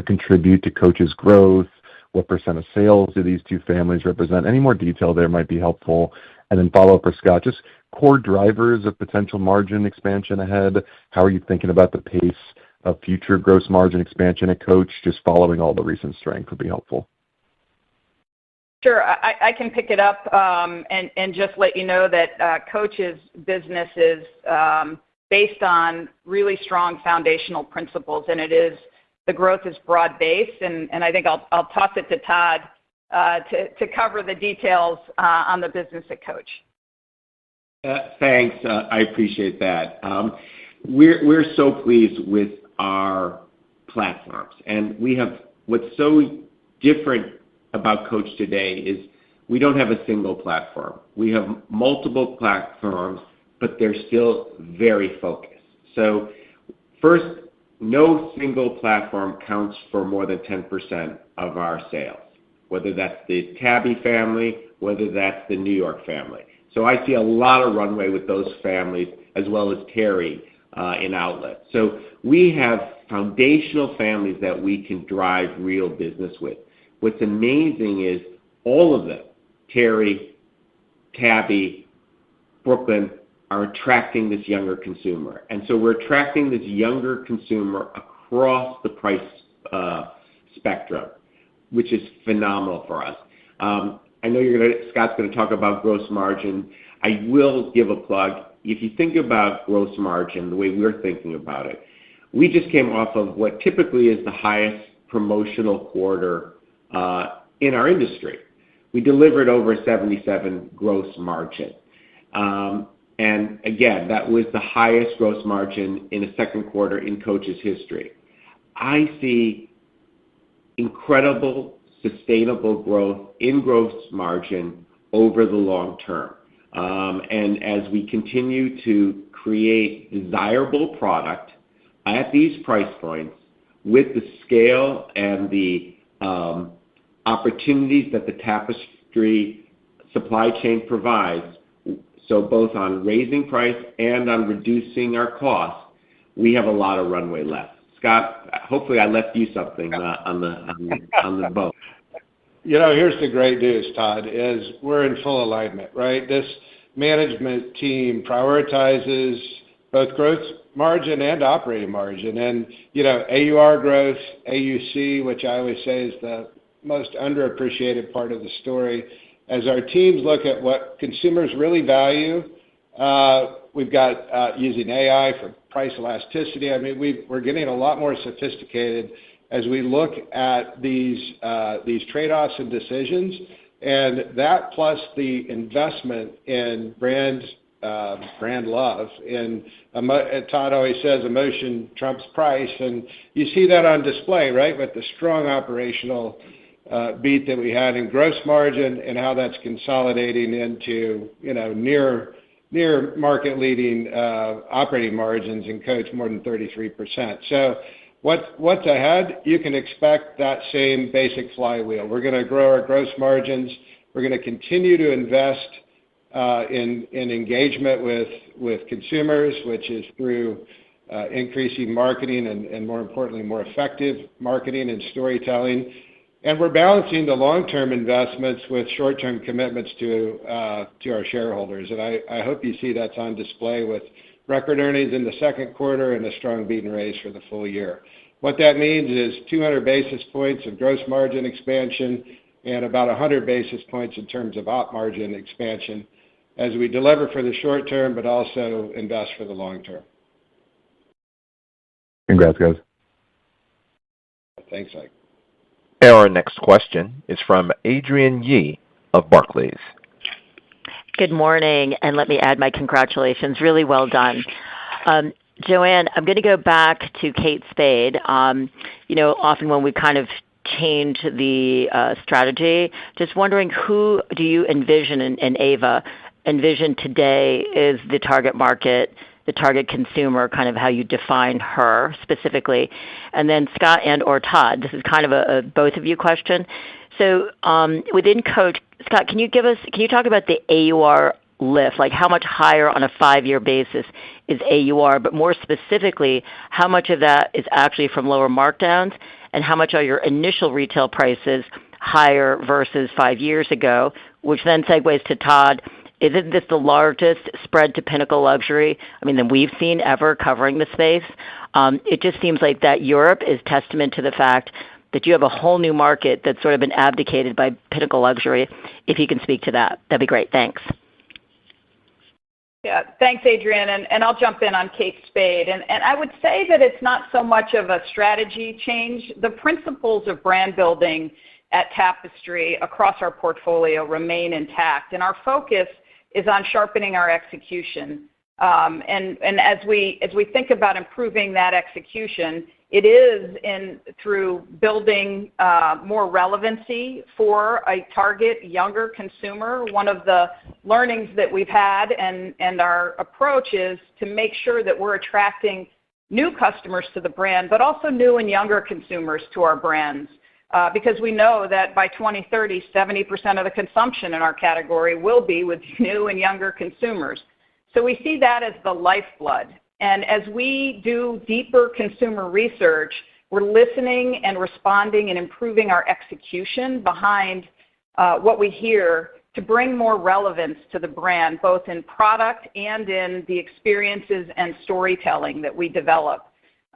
contribute to Coach's growth? What % of sales do these 2 families represent? Any more detail there might be helpful. And then follow up for Scott, just core drivers of potential margin expansion ahead. How are you thinking about the pace of future gross margin expansion at Coach? Just following all the recent strength would be helpful. Sure. I can pick it up and just let you know that Coach's business is based on really strong foundational principles, and the growth is broad-based, and I think I'll toss it to Todd to cover the details on the business at Coach. Thanks. I appreciate that. We're so pleased with our platforms, and what's so different about Coach today is we don't have a single platform. We have multiple platforms but they're still very focused. So first, no single platform counts for more than 10% of our sales, whether that's the Tabby family, whether that's the New York family. So I see a lot of runway with those families, as well as Terry in outlet. So we have foundational families that we can drive real business with. What's amazing is all of them, Terry, Tabby, Brooklyn, are attracting this younger consumer. And so we're attracting this younger consumer across the price spectrum, which is phenomenal for us. I know Scott's going to talk about gross margin. I will give a plug. If you think about gross margin, the way we're thinking about it, we just came off of what typically is the highest promotional quarter in our industry. We delivered over 77 gross margin. And again, that was the highest gross margin in a second quarter in Coach's history. I see incredible, sustainable growth in gross margin over the long term. And as we continue to create desirable product at these price points with the scale and the opportunities that the Tapestry supply chain provides, so both on raising price and on reducing our costs, we have a lot of runway left. Scott, hopefully I left you something on the boat. You know, here's the great news, Todd, is we're in full alignment, right? This management team prioritizes both gross margin and operating margin. And, you know, AUR growth, AUC, which I always say is the most underappreciated part of the story. As our teams look at what consumers really value, we've got using AI for price elasticity. I mean, we're getting a lot more sophisticated as we look at these trade-offs and decisions. And that plus the investment in brand love. And Todd always says emotion trumps price. And you see that on display, right, with the strong operational beat that we had in gross margin and how that's consolidating into, you know, near market leading operating margins in Coach, more than 33%. So what's ahead? You can expect that same basic flywheel. We're going to grow our gross margins. We're going to continue to invest in engagement with consumers, which is through increasing marketing and more importantly, more effective marketing and storytelling. And we're balancing the long-term investments with short-term commitments to our shareholders. And I hope you see that's on display with record earnings in the second quarter and a strong beat and raise for the full year. What that means is 200 basis points of gross margin expansion and about 100 basis points in terms of op margin expansion as we deliver for the short term, but also invest for the long term. Congrats, guys. Thanks, Ike. Our next question is from Adrienne Yih of Barclays. Good morning, and let me add my congratulations. Really well done. Joanne, I'm going to go back to Kate Spade. You know, often when we kind of change the strategy, just wondering who do you envision and Ava envision today is the target market, the target consumer, kind of how you define her specifically. And then Scott and or Todd, this is kind of a both of you question. So within Coach, Scott, can you talk about the AUR lift, like how much higher on a 5-year basis is AUR, but more specifically, how much of that is actually from lower markdowns and how much are your initial retail prices higher versus 5 years ago, which then segues to Todd. Isn't this the largest spread to pinnacle luxury, that we've seen ever covering the space? It just seems like that Europe is testament to the fact that you have a whole new market that's sort of been abdicated by pinnacle luxury. If you can speak to that, that'd be great. Thanks. Yeah, thanks, Adrienne, and I'll jump in on Kate Spade. And I would say that it's not so much of a strategy change. The principles of brand building at Tapestry across our portfolio remain intact, and our focus is on sharpening our execution. And as we think about improving that execution, It is through building more relevancy for a target younger consumer. One of the learnings that we've had and our approach is to make sure that we're attracting new customers to the brand, but also new and younger consumers to our brands. Because we know that by 2030, 70% of the consumption in our category will be with new and younger consumers. So we see that as the lifeblood. And as we do deeper consumer research, we're listening and responding and improving our execution behind what we hear to bring more relevance to the brand, both in product and in the experiences and storytelling that we develop.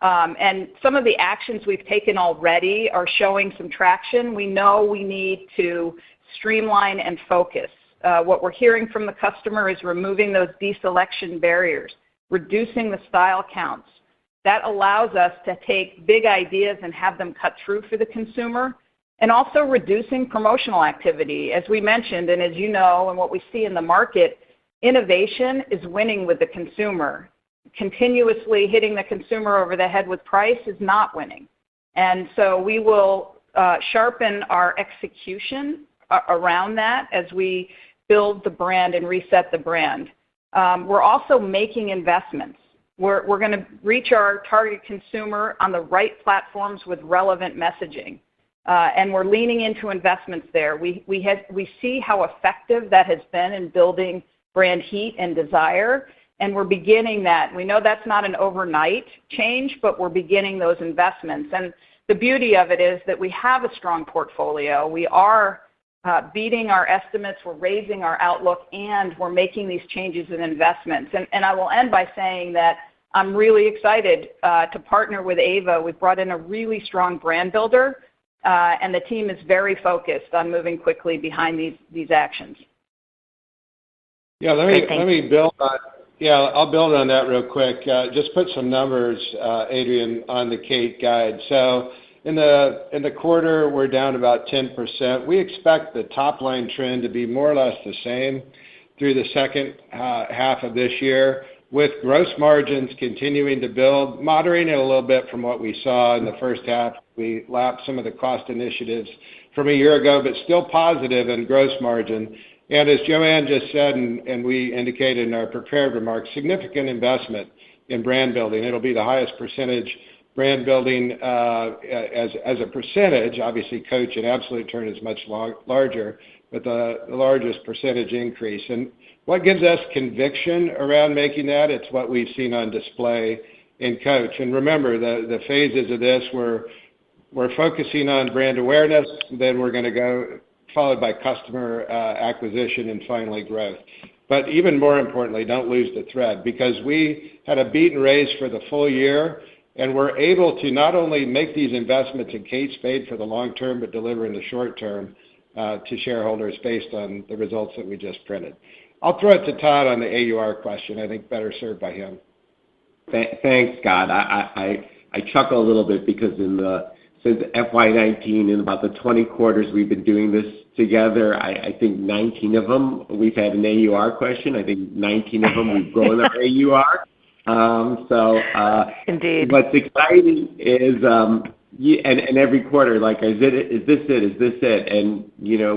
And some of the actions we've taken already are showing some traction. We know we need to streamline and focus. What we're hearing from the customer is removing those deselection barriers, reducing the style counts. That allows us to take big ideas and have them cut through for the consumer, and also reducing promotional activity. As we mentioned, and as you know, and what we see in the market, innovation is winning with the consumer. Continuously hitting the consumer over the head with price is not winning. And so we will sharpen our execution around that as we build the brand and reset the brand. We're also making investments. We're going to reach our target consumer on the right platforms with relevant messaging. And we're leaning into investments there. We see how effective that has been in building brand heat and desire, and we're beginning that. We know that's not an overnight change, but we're beginning those investments. And the beauty of it is that we have a strong portfolio. We are beating our estimates, we're raising our outlook, and we're making these changes and investments. And I will end by saying that I'm really excited to partner with Ava. We've brought in a really strong brand builder, and the team is very focused on moving quickly behind these actions. Yeah, let me build on. Yeah, I'll build on that real quick. Just put some numbers, Adrienne, on the Kate guide. So in the quarter, we're down about 10%. We expect the top line trend to be more or less the same through the second half of this year, with gross margins continuing to build, moderating a little bit from what we saw in the first half. We lapped some of the cost initiatives from a year ago, but still positive in gross margin. And as Joanne just said, and we indicated in our prepared remarks, significant investment in brand building. It'll be the highest percentage brand building as a percentage. Obviously, Coach in absolute term is much larger, but the largest percentage increase. And what gives us conviction around making that? It's what we've seen on display in Coach. And remember, the phases of this, we're focusing on brand awareness, then we're going to go followed by customer acquisition, and finally growth. But even more importantly, don't lose the thread, because we had a beat and raise for the full year, and we're able to not only make these investments in Kate Spade for the long term, but deliver in the short term to shareholders based on the results that we just printed. I'll throw it to Todd on the AUR question. I think better served by him. Thanks, Scott. I chuckle a little bit because since FY19, in about the 20 quarters we've been doing this together, I think 19 of them we've had an AUR question. I think 19 of them we've grown our AUR. Indeed. What's exciting is, and every quarter, like, is this it? And,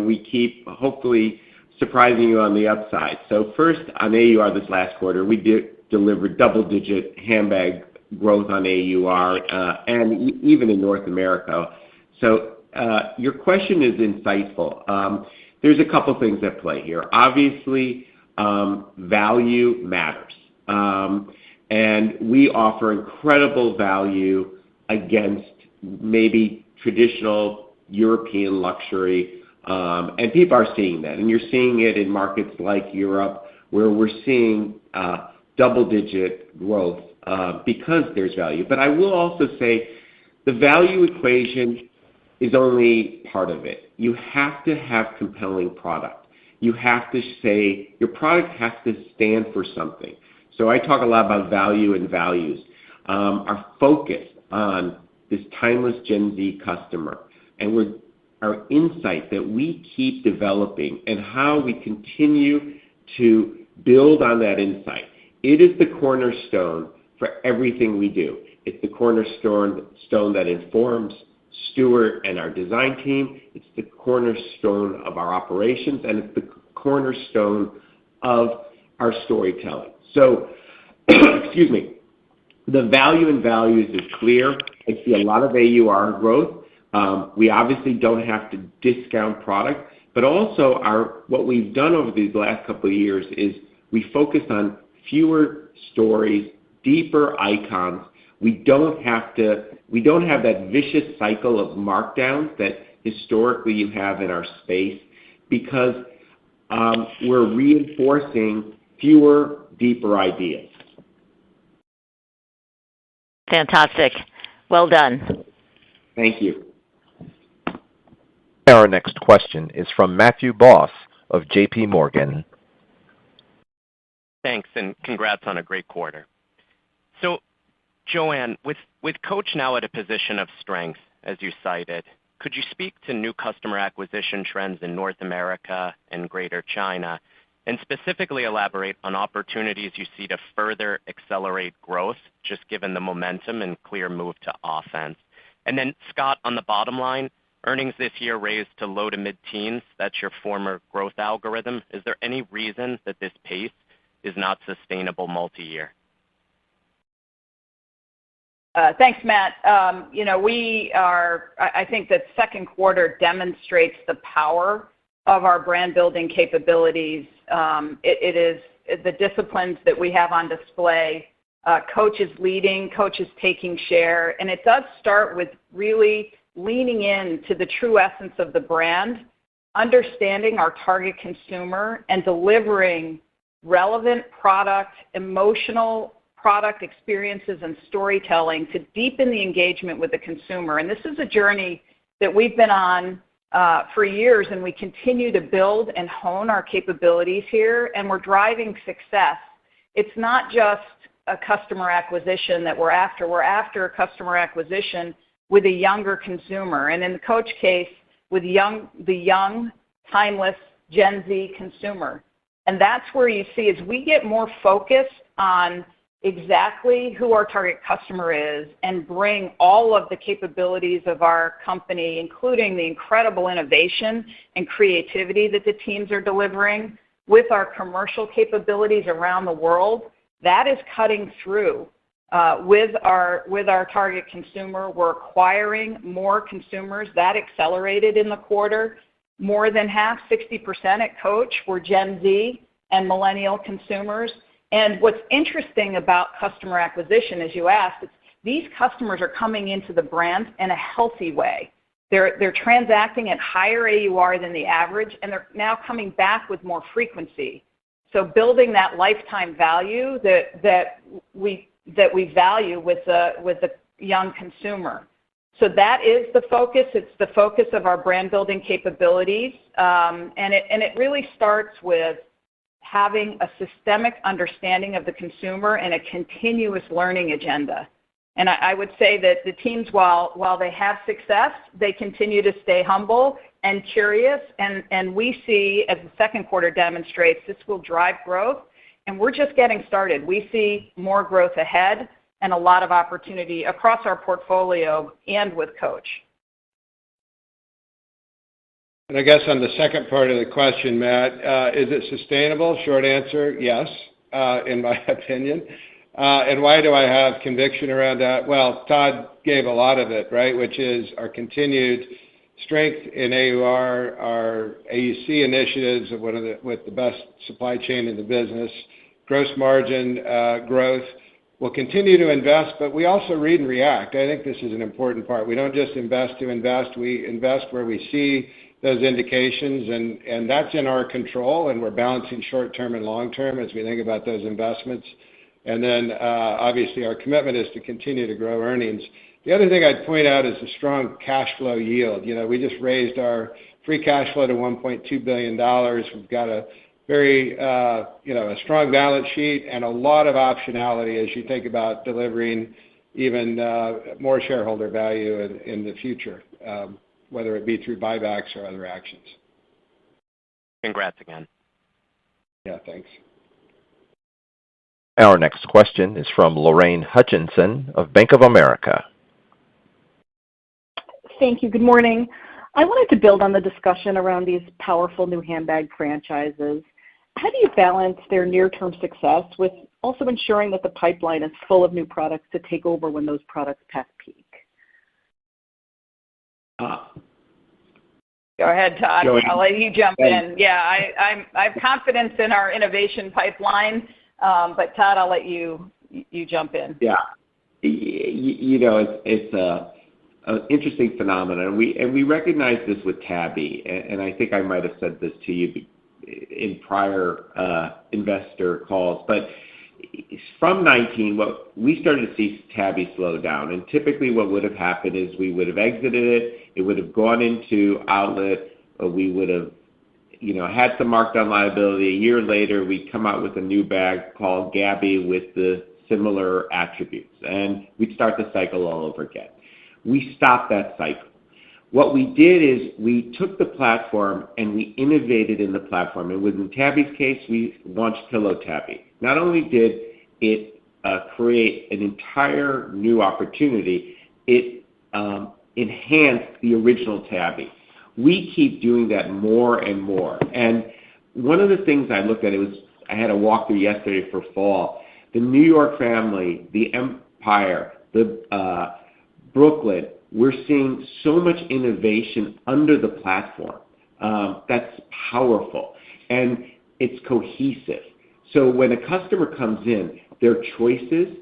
we keep hopefully surprising you on the upside. So first, on AUR this last quarter, we delivered double-digit handbag growth on AUR, and even in North America. So your question is insightful. There's a couple things at play here. Obviously, value matters. And we offer incredible value against maybe traditional European luxury, and people are seeing that. And you're seeing it in markets like Europe, where we're seeing double-digit growth because there's value. But I will also say the value equation is only part of it. You have to have compelling product. You have to say your product has to stand for something. So I talk a lot about value and values. Our focus on this timeless Gen Z customer, and our insight that we keep developing, and how we continue to build on that insight. It is the cornerstone for everything we do. It's the cornerstone that informs Stuart and our design team. It's the cornerstone of our operations, and it's the cornerstone of our storytelling. So, excuse me, the value in values is clear. I see a lot of AUR growth. We obviously don't have to discount product, but also what we've done over these last couple of years is we focused on fewer stories, deeper icons. We don't have that vicious cycle of markdowns that historically you have in our space, because we're reinforcing fewer, deeper ideas. Fantastic. Well done. Thank you. Our next question is from Matthew Boss of JP Morgan. Thanks, and congrats on a great quarter. So, Joanne, with Coach now at a position of strength, as you cited, could you speak to new customer acquisition trends in North America and Greater China, and specifically elaborate on opportunities you see to further accelerate growth, just given the momentum and clear move to offense? And then, Scott, on the bottom line, earnings this year raised to low to mid-teens. That's your former growth algorithm. Is there any reason that this pace is not sustainable multi-year? Thanks, Matt. I think that second quarter demonstrates the power of our brand building capabilities. It is the disciplines that we have on display. Coach is leading, Coach is taking share, and it does start with really leaning into the true essence of the brand, understanding our target consumer, and delivering relevant product, emotional product experiences, and storytelling to deepen the engagement with the consumer. And this is a journey that we've been on for years, and we continue to build and hone our capabilities here, and we're driving success. It's not just a customer acquisition that we're after. We're after a customer acquisition with a younger consumer, and in the Coach case, with the young, timeless Gen Z consumer. And that's where you see, as we get more focused on exactly who our target customer is and bring all of the capabilities of our company, including the incredible innovation and creativity that the teams are delivering with our commercial capabilities around the world, that is cutting through with our target consumer. We're acquiring more consumers. That accelerated in the quarter. More than half, 60% at Coach, were Gen Z and millennial consumers. And what's interesting about customer acquisition, as you asked, is these customers are coming into the brand in a healthy way. They're transacting at higher AUR than the average, and they're now coming back with more frequency. So building that lifetime value that we value with the young consumer. So that is the focus. It's the focus of our brand building capabilities, and it really starts with having a systemic understanding of the consumer and a continuous learning agenda. And I would say that the teams, while they have success, they continue to stay humble and curious, and we see, as the second quarter demonstrates, this will drive growth, and we're just getting started. We see more growth ahead and a lot of opportunity across our portfolio and with Coach. And I guess on the second part of the question, Matt, is it sustainable? Short answer, yes, in my opinion. And why do I have conviction around that? Well, Todd gave a lot of it, right, which is our continued strength in AUR, our AUC initiatives with the best supply chain in the business, gross margin growth. We'll continue to invest, but we also read and react. I think this is an important part. We don't just invest to invest. We invest where we see those indications, and that's in our control, and we're balancing short-term and long-term as we think about those investments. And then, obviously, our commitment is to continue to grow earnings. The other thing I'd point out is the strong cash flow yield. We just raised our free cash flow to $1.2 billion. We've got a very, a strong balance sheet and a lot of optionality as you think about delivering even more shareholder value in the future, whether it be through buybacks or other actions. Congrats again. Yeah, thanks. Our next question is from Lorraine Hutchinson of Bank of America. Thank you. Good morning. I wanted to build on the discussion around these powerful new handbag franchises. How do you balance their near-term success with also ensuring that the pipeline is full of new products to take over when those products pass peak? Go ahead, Todd. I'll let you jump in. Yeah, I have confidence in our innovation pipeline, but Todd, I'll let you jump in. Yeah. It's an interesting phenomenon, and we recognize this with Tabby, and I think I might have said this to you in prior investor calls, but from 19, what we started to see Tabby slow down, and typically what would have happened is we would have exited it would have gone into outlet, or we would have had some markdown liability. A year later, we'd come out with a new bag called Gabby with the similar attributes, and we'd start the cycle all over again. We stopped that cycle. What we did is we took the platform and we innovated in the platform. And within Tabby's case, we launched Pillow Tabby. Not only did it create an entire new opportunity, it enhanced the original Tabby. We keep doing that more and more. And one of the things I looked at, I had a walkthrough yesterday for fall. The New York family, the Empire, the Brooklyn, we're seeing so much innovation under the platform. That's powerful, and it's cohesive. So when a customer comes in, their choices,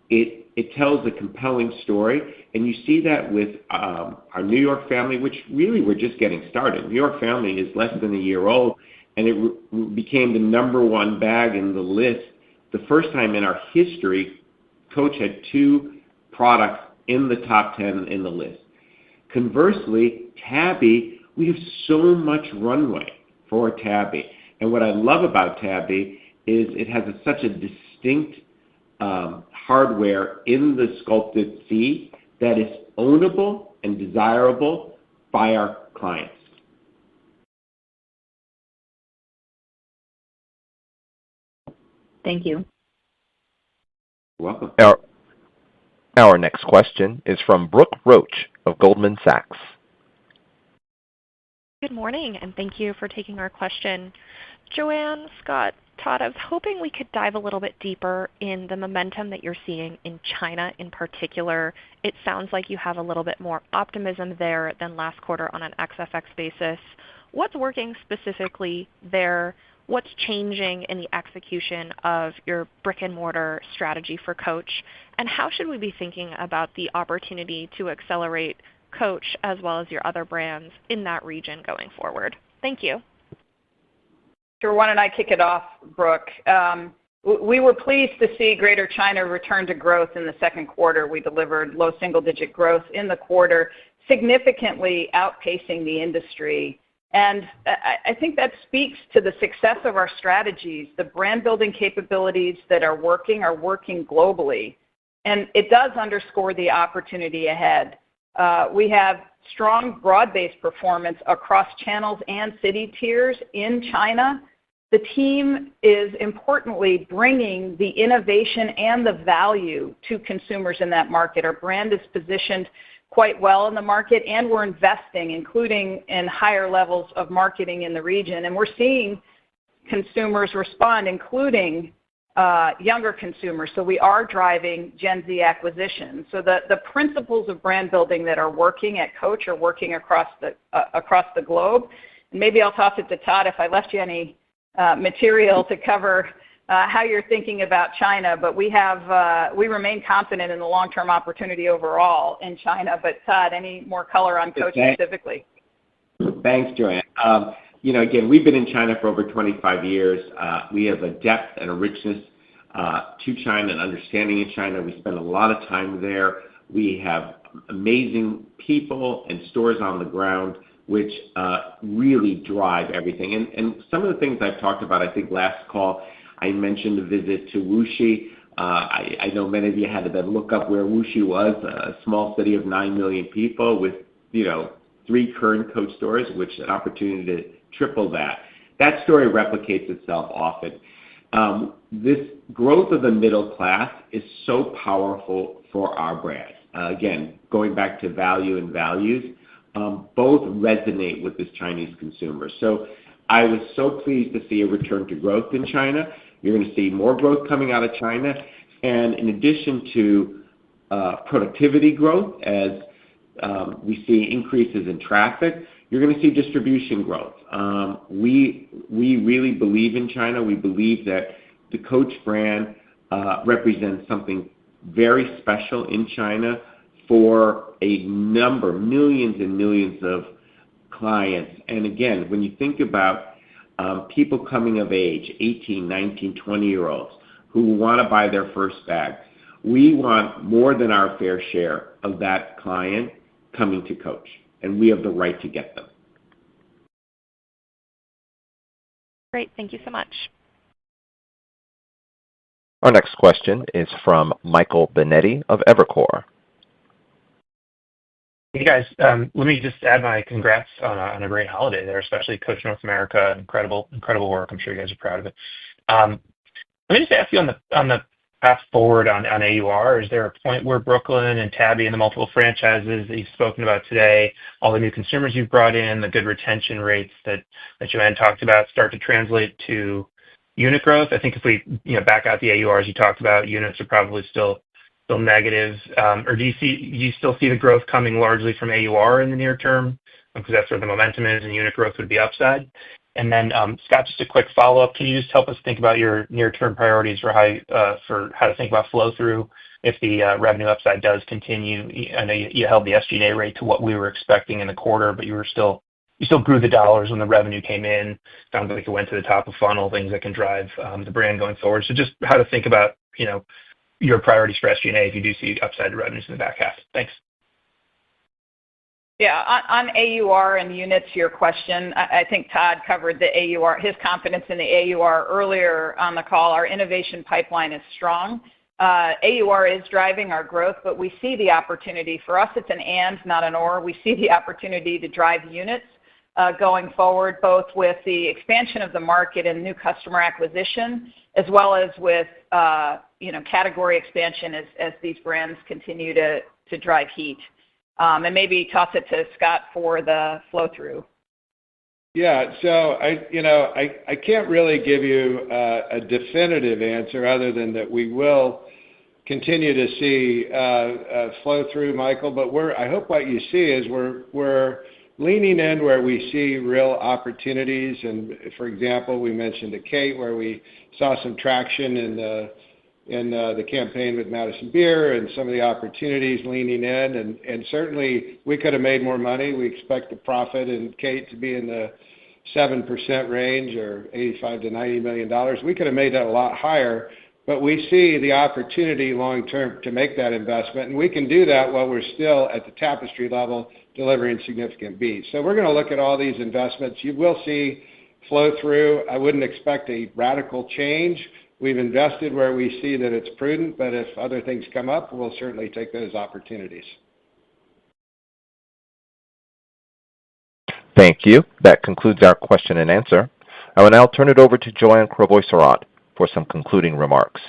it tells a compelling story, and you see that with our New York family, which really we're just getting started. New York family is less than a year old, and it became the #1 bag in the list. The first time in our history, Coach had 2 products in the top 10 in the list. Conversely, Tabby, we have so much runway for Tabby. And what I love about Tabby is it has such a distinct hardware in the sculpted C that is ownable and desirable by our clients. Thank you. You're welcome. Our next question is from Brooke Roach of Goldman Sachs. Good morning, and thank you for taking our question. Joanne, Scott, Todd, I was hoping we could dive a little bit deeper in the momentum that you're seeing in China in particular. It sounds like you have a little bit more optimism there than last quarter on an XFX basis. What's working specifically there? What's changing in the execution of your brick-and-mortar strategy for Coach? And how should we be thinking about the opportunity to accelerate Coach as well as your other brands in that region going forward? Thank you. Sure. Why don't I kick it off, Brooke? We were pleased to see Greater China return to growth in the second quarter. We delivered low single-digit growth in the quarter, significantly outpacing the industry. And I think that speaks to the success of our strategies. The brand building capabilities that are working globally. And it does underscore the opportunity ahead. We have strong broad-based performance across channels and city tiers in China. The team is importantly bringing the innovation and the value to consumers in that market. Our brand is positioned quite well in the market, and we're investing, including in higher levels of marketing in the region. And we're seeing consumers respond, including younger consumers. So we are driving Gen Z acquisition. So the principles of brand building that are working at Coach are working across the globe. And maybe I'll toss it to Todd if I left you any material to cover how you're thinking about China, but we remain confident in the long-term opportunity overall in China. But Todd, any more color on Coach specifically? Thanks, Joanne. Again, we've been in China for over 25 years. We have a depth and a richness to China and understanding in China. We spend a lot of time there. We have amazing people and stores on the ground, which really drive everything. And some of the things I've talked about, I think last call, I mentioned a visit to Wuxi. I know many of you had to look up where Wuxi was, a small city of 9 million people with, 3 current Coach stores, which an opportunity to triple that. That story replicates itself often. This growth of the middle class is so powerful for our brand. Again, going back to value and values, both resonate with this Chinese consumer. So I was so pleased to see a return to growth in China. You're going to see more growth coming out of China. And in addition to productivity growth, as we see increases in traffic, you're going to see distribution growth. We really believe in China. We believe that the Coach brand represents something very special in China for a number, millions and millions of clients. And again, when you think about people coming of age, 18, 19, 20-year-olds, who want to buy their first bag, we want more than our fair share of that client coming to Coach, and we have the right to get them. Great. Thank you so much. Our next question is from Michael Binetti of Evercore. Hey guys, let me just add my congrats on a great holiday there, especially Coach North America. Incredible work. I'm sure you guys are proud of it. Let me just ask you on the path forward on AUR. Is there a point where Brooklyn and Tabby and the multiple franchises that you've spoken about today, all the new consumers you've brought in, the good retention rates that Joanne talked about, start to translate to unit growth? I think if we back out the AURs you talked about, units are probably still negative. Or do you still see the growth coming largely from AUR in the near term? Because that's where the momentum is, and unit growth would be upside. And then, Scott, just a quick follow-up. Can you just help us think about your near-term priorities for how to think about flow-through if the revenue upside does continue? I know you held the SG&A rate to what we were expecting in the quarter, but you still grew the dollars when the revenue came in. Sounds like it went to the top of funnel, things that can drive the brand going forward. So just how to think about your priorities for SG&A if you do see upside revenues in the back half. Thanks. Yeah, on AUR and units, your question, I think Todd covered the AUR, his confidence in the AUR earlier on the call. Our innovation pipeline is strong. AUR is driving our growth, but we see the opportunity. For us, it's an and, not an or. We see the opportunity to drive units going forward, both with the expansion of the market and new customer acquisition, as well as with category expansion as these brands continue to drive heat. And maybe toss it to Scott for the flow-through. Yeah, so I can't really give you a definitive answer other than that we will continue to see flow-through, Michael. But I hope what you see is we're leaning in where we see real opportunities. And for example, we mentioned to Kate where we saw some traction in the campaign with Madison Beer and some of the opportunities leaning in. And certainly we could have made more money. We expect the profit in Kate to be in the 7% range or $85 to $90 million. We could have made that a lot higher, but we see the opportunity long term to make that investment. And we can do that while we're still at the Tapestry level delivering significant beats. So we're going to look at all these investments. You will see flow through. I wouldn't expect a radical change. We've invested where we see that it's prudent, but if other things come up, we'll certainly take those opportunities. Thank you. That concludes our question and answer. I will now turn it over to Joanne Crevoiserat for some concluding remarks.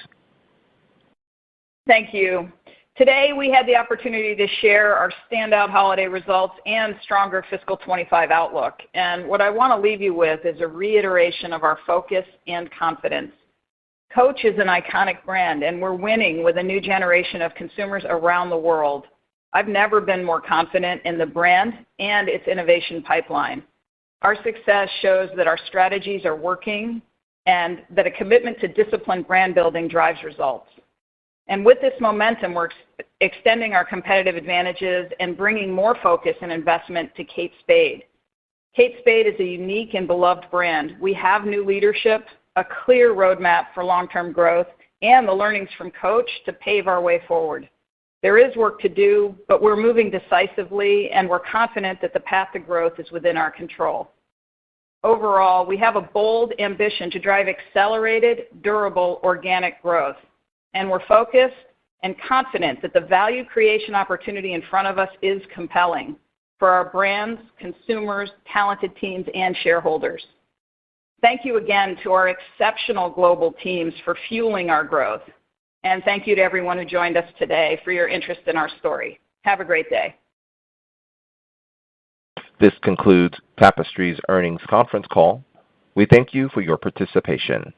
Thank you. Today, we had the opportunity to share our standout holiday results and stronger fiscal 25 outlook. And what I want to leave you with is a reiteration of our focus and confidence. Coach is an iconic brand, and we're winning with a new generation of consumers around the world. I've never been more confident in the brand and its innovation pipeline. Our success shows that our strategies are working and that a commitment to disciplined brand building drives results. And with this momentum, we're extending our competitive advantages and bringing more focus and investment to Kate Spade. Kate Spade is a unique and beloved brand. We have new leadership, a clear roadmap for long-term growth, and the learnings from Coach to pave our way forward. There is work to do, but we're moving decisively, and we're confident that the path to growth is within our control. Overall, we have a bold ambition to drive accelerated, durable, organic growth, and we're focused and confident that the value creation opportunity in front of us is compelling for our brands, consumers, talented teams, and shareholders. Thank you again to our exceptional global teams for fueling our growth. And thank you to everyone who joined us today for your interest in our story. Have a great day. This concludes Tapestry's earnings conference call. We thank you for your participation.